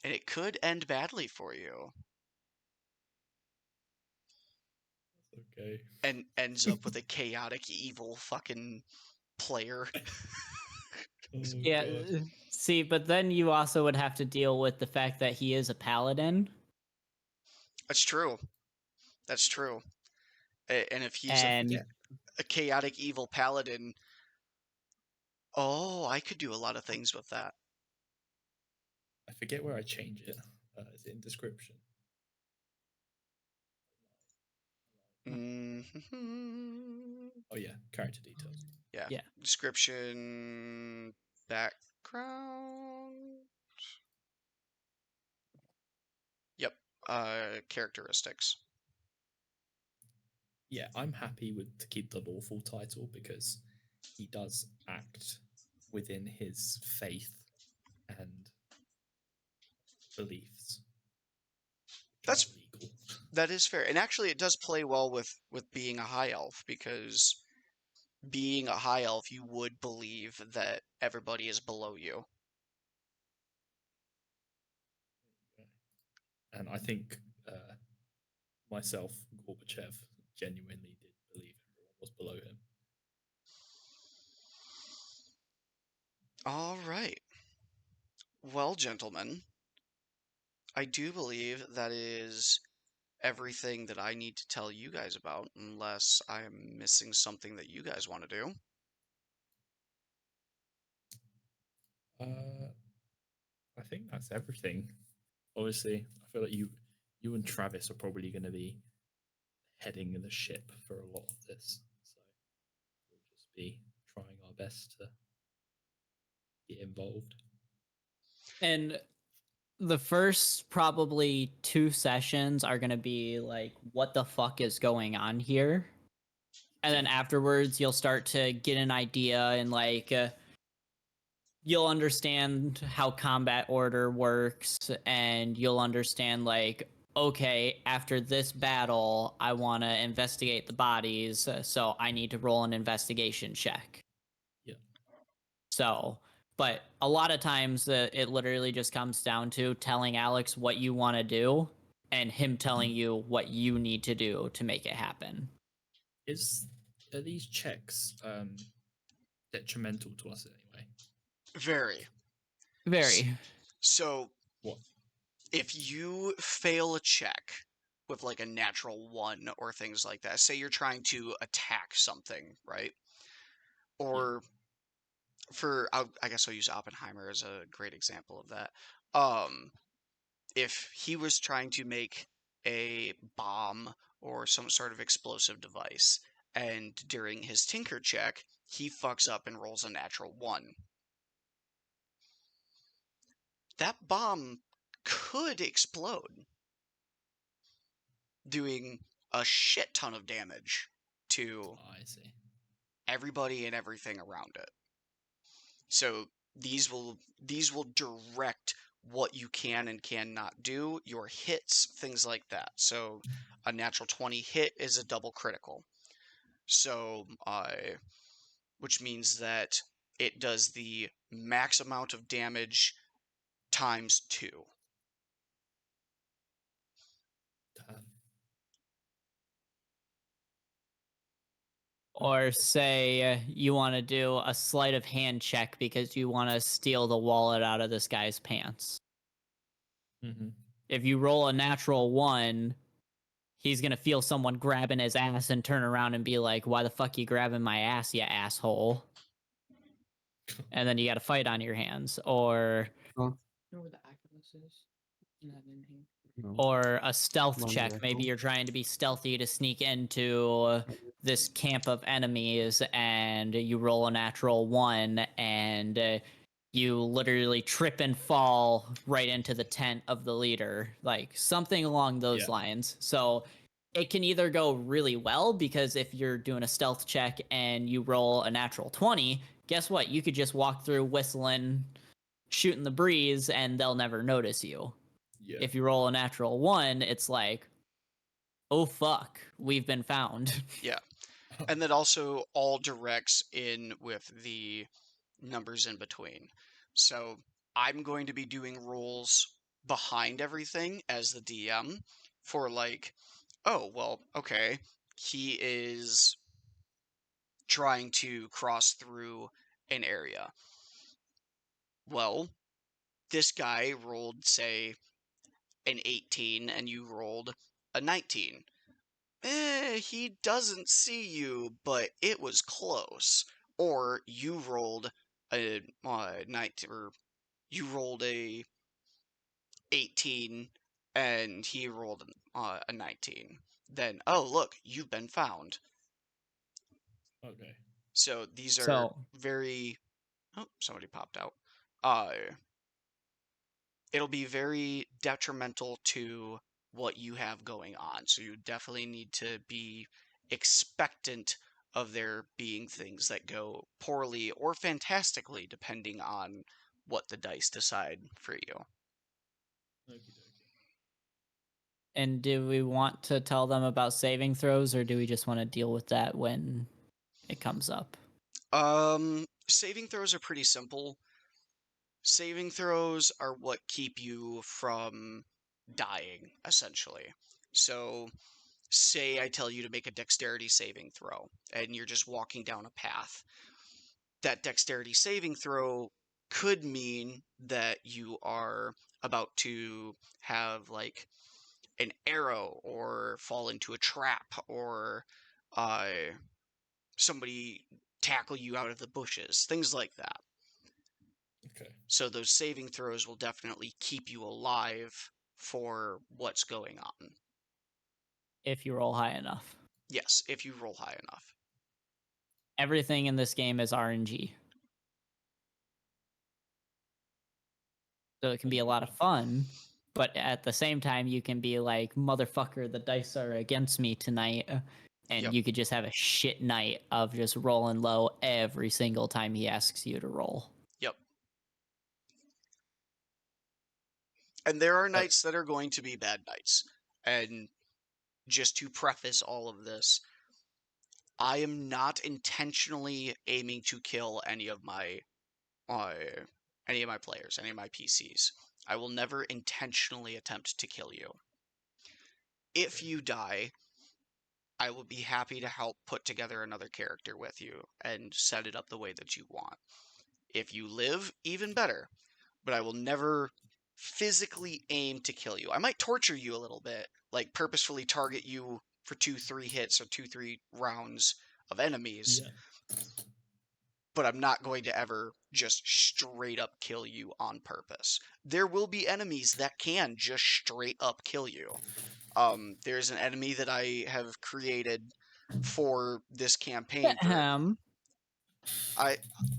and it could end badly for you, Okay. and ends up with a chaotic, evil fucking player. Oh, Yeah. God. See, but then you also would have to deal with the fact that he is a paladin. That's true. That's true. And if he's And a chaotic, evil paladin, oh, I could do a lot of things with that. I forget where I change it. Is it in description? Mm-hmm. Oh yeah, character details. Yeah. Yeah. Description, background. Yep. Characteristics. Yeah, I'm happy with to keep the lawful title because he does act within his faith and beliefs. which That's aren't legal. That is fair, and actually, it does play well with being a high elf, because being a high elf, you would believe that everybody is below you. And I think myself, Gorbachev, genuinely did believe everyone was below him. All right. Well, gentlemen, I do believe that is everything that I need to tell you guys about, unless I am missing something that you guys want to do. I think that's everything. Obviously, I feel like you and Travis are probably going to be heading the ship for a lot of this, so we'll just be trying our best to get involved. And the first probably 2 sessions are going to be like, what the fuck is going on here? And then afterwards, you'll start to get an idea and like, you'll understand how combat order works, and you'll understand like, okay, after this battle, I want to investigate the bodies, so I need to roll an investigation check. Yeah. So But a lot of times it literally just comes down to telling Alex what you want to do and him telling you what you need to do to make it happen. Are these checks detrimental to us anyway? Very. Very. So What? if you fail a check with like a natural 1 or things like that, say you're trying to attack something, right? Or I guess I'll use Oppenheimer as a great example of that. If he was trying to make a bomb or some sort of explosive device, and during his tinker check, he fucks up and rolls a natural 1. That bomb could explode, doing a shit ton of damage to Oh, I see. everybody and everything around it. So these will direct what you can and cannot do, your hits, things like that. So a natural 20 hit is a double critical. So which means that it does the max amount of damage times 2. Damn. Or say you want to do a sleight of hand check because you want to steal the wallet out of this guy's pants. Mm-hmm. If you roll a natural 1, he's going to feel someone grabbing his ass and turn around and be like, "Why the fuck you grabbing my ass, you asshole?" And then you got a fight on your hands. Or Huh? You know where the Oculus is? Not in here. No. or a stealth Come on, check. Maybe Rachel. you're trying to be stealthy to sneak into this camp of enemies, and you roll a natural 1, and you literally trip and fall right into the tent of the leader, like something along those Yeah. lines. So it can either go really well, because if you're doing a stealth check and you roll a natural 20, guess what? You could just walk through whistling, shooting the breeze, and they'll never notice you. Yeah. If you roll a natural 1, it's like, oh fuck, we've been found. Yeah. And that also all directs in with the numbers in between. So I'm going to be doing rules behind everything as the DM for like, oh, well, okay, he is trying to cross through an area. Well, this guy rolled, say, an 18 and you rolled a 19. He doesn't see you, but it was close. Or you rolled a 19, or you rolled a 18 and he rolled a 19. Then, oh, look, you've been found. Okay. So these are So very... Oh, somebody popped out. It'll be very detrimental to what you have going on. So you definitely need to be expectant of there being things that go poorly or fantastically, depending on what the dice decide for you. Okie dokie. and do we want to tell them about saving throws, or do we just want to deal with that when it comes up? Saving throws are pretty simple. Saving throws are what keep you from dying, essentially. So, say I tell you to make a dexterity saving throw, and you're just walking down a path. That dexterity saving throw could mean that you are about to have, like, an arrow, or fall into a trap, or somebody tackle you out of the bushes, things like that. Okay. So those saving throws will definitely keep you alive for what's going on. If you roll high enough. Yes, if you roll high enough. Everything in this game is RNG. So it can be a lot of fun, but at the same time, you can be like, motherfucker, the dice are against me tonight. And Yep. you could just have a shit night of just rolling low every single time he asks you to roll. Yep. And there are nights that are going to be bad nights. And just to preface all of this, I am not intentionally aiming to kill any of my any of my players, any of my PCs. I will never intentionally attempt to kill you. If you die, I will be happy to help put together another character with you and set it up the way that you want. If you live, even better. But I will never physically aim to kill you. I might torture you a little bit, like purposefully target you for 2-3 hits or 2-3 rounds of enemies, Yeah. but I'm not going to ever just straight up kill you on purpose. There will be enemies that can just straight up kill you. There's an enemy that I have created for this campaign.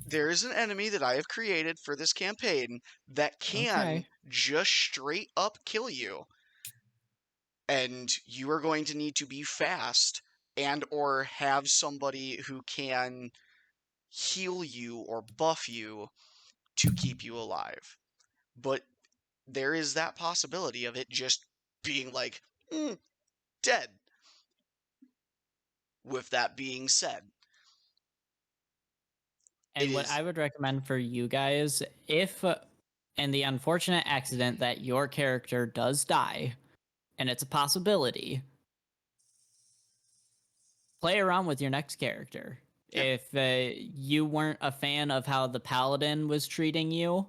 There is an enemy that I have created for this campaign that can Okay. just straight up kill you. And you are going to need to be fast and or have somebody who can heal you or buff you to keep you alive. But there is that possibility of it just being like, dead. With that being said, And it what is- I would recommend for you guys, if in the unfortunate accident that your character does die, and it's a possibility, play around with your next character. Yeah. If you weren't a fan of how the paladin was treating you,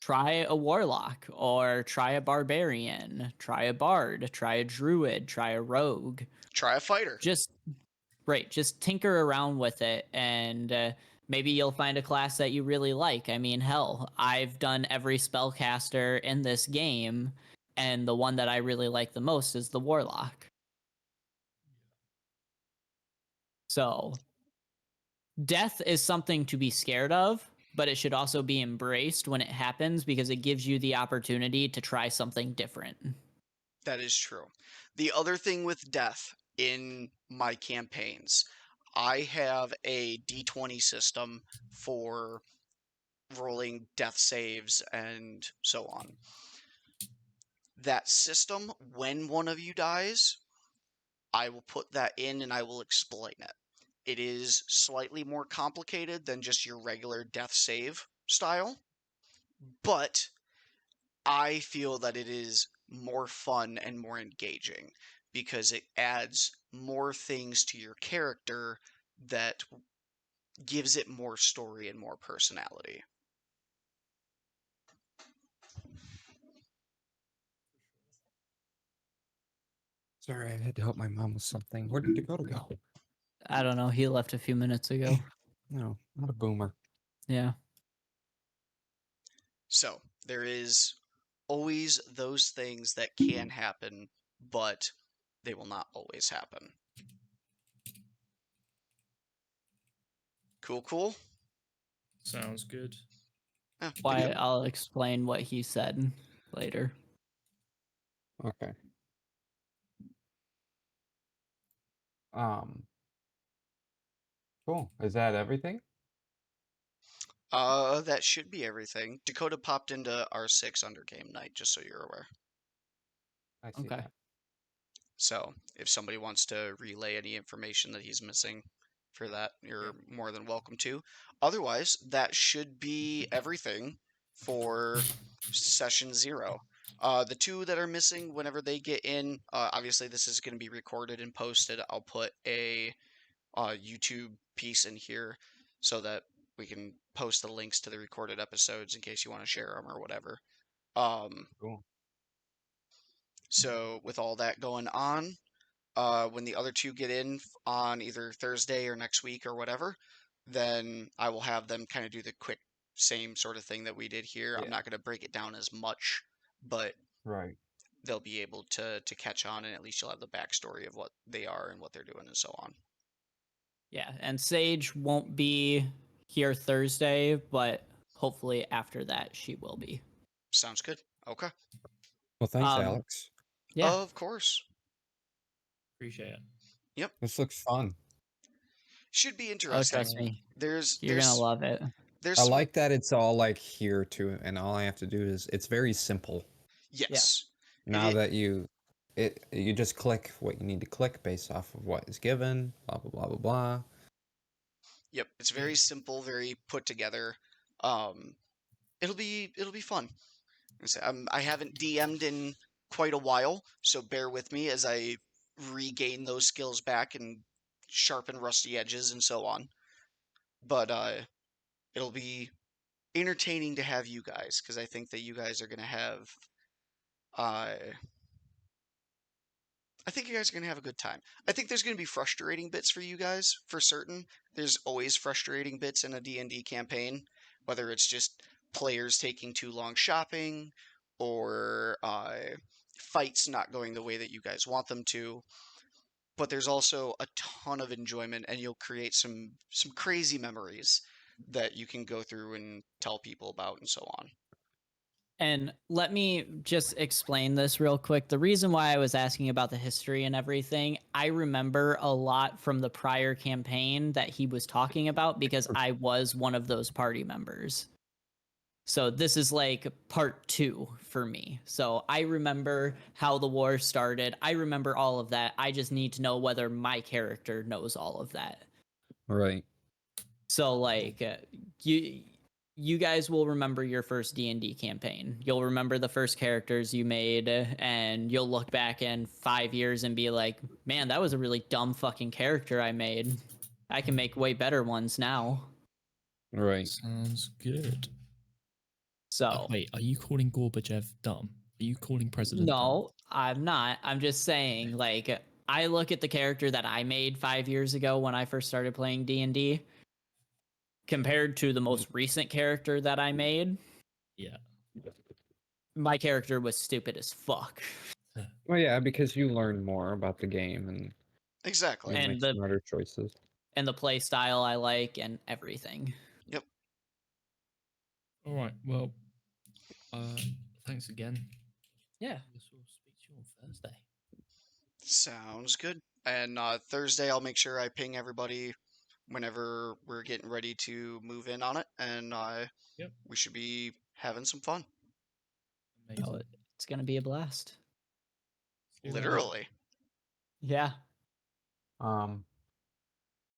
try a warlock or try a barbarian, try a bard, try a druid, try a rogue. try a fighter. Just tinker around with it, and maybe you'll find a class that you really like. I mean, hell, I've done every spellcaster in this game, and the one that I really like the most is the warlock. So death is something to be scared of, but it should also be embraced when it happens because it gives you the opportunity to try something different. That is true. The other thing with death in my campaigns, I have a D20 system for rolling death saves and so on. That system, when one of you dies, I will put that in and I will explain it. It is slightly more complicated than just your regular death save style, but I feel that it is more fun and more engaging because it adds more things to your character that gives it more story and more personality. Sorry, I had to help my mom with something. Where did Dakota go? I don't know. He left a few minutes ago. No, not a boomer. Yeah. So, there is always those things that can happen, but they will not always happen. Cool? Sounds good. Yeah, Why? good. I'll explain what he said later. Okay. Cool. Is that everything? That should be everything. Dakota popped into R6 under game night, just so you're aware. I see Okay. that. So, if somebody wants to relay any information that he's missing for that, you're more than welcome to. Otherwise, that should be everything for session 0. The two that are missing, whenever they get in, obviously this is going to be recorded and posted. I'll put a YouTube piece in here so that we can post the links to the recorded episodes in case you want to share them or whatever. Cool. So with all that going on, when the other two get in on either Thursday or next week or whatever, then I will have them kind of do the quick same sort of thing that we did here. Yeah. I'm not going to break it down as much, but Right. they'll be able to catch on, and at least you'll have the backstory of what they are and what they're doing and so on. Yeah, and Sage won't be here Thursday, but hopefully after that she will be. Sounds good. Okay. Well, thanks, Um, Alex. Yeah. Of course. Appreciate it. This looks fun. Should be Oh, interesting. trust me, There's you're gonna love it. there's I some- like that it's all like here too, and all I have to do is it's very simple. yes. Now i- that you just click what you need to click based off of what is given, blah blah blah blah blah. Yep, it's very simple, very put together. It'll be fun. I haven't DM'd in quite a while, so bear with me as I regain those skills back and sharpen rusty edges and so on. But it'll be entertaining to have you guys because I think that you guys are gonna have. I think you guys are gonna have a good time. I think there's gonna be frustrating bits for you guys for certain. There's always frustrating bits in a D&D campaign, whether it's just players taking too long shopping or fights not going the way that you guys want them to. But there's also a ton of enjoyment, and you'll create some crazy memories that you can go through and tell people about and so on. And let me just explain this real quick. The reason why I was asking about the history and everything, I remember a lot from the prior campaign that he was talking about because I was one of those party members. So this is like part 2 for me. So I remember how the war started. I remember all of that. I just need to know whether my character knows all of that. Right. So like you guys will remember your first D&D campaign. You'll remember the first characters you made, and you'll look back in 5 years and be like, man, that was a really dumb fucking character I made. I can make way better ones now. Right. Sounds good. So Wait, are you calling Gorbachev dumb? Are you calling President dumb? no, I'm not. I'm just saying, like, I look at the character that I made 5 years ago when I first started playing D&D compared to the most recent character that I made. Yeah. My character was stupid as fuck. Well, yeah, because you learn more about the game and Exactly. you And make the- smarter choices. And the play style I like and everything. All right. Well, thanks again. Yeah. I guess we'll speak to you on Thursday. Sounds good. And Thursday, I'll make sure I ping everybody whenever we're getting ready to move in on it, and Yep. we should be having some fun. Amazing. Oh, it's gonna be a blast. See you later. Literally. Yeah.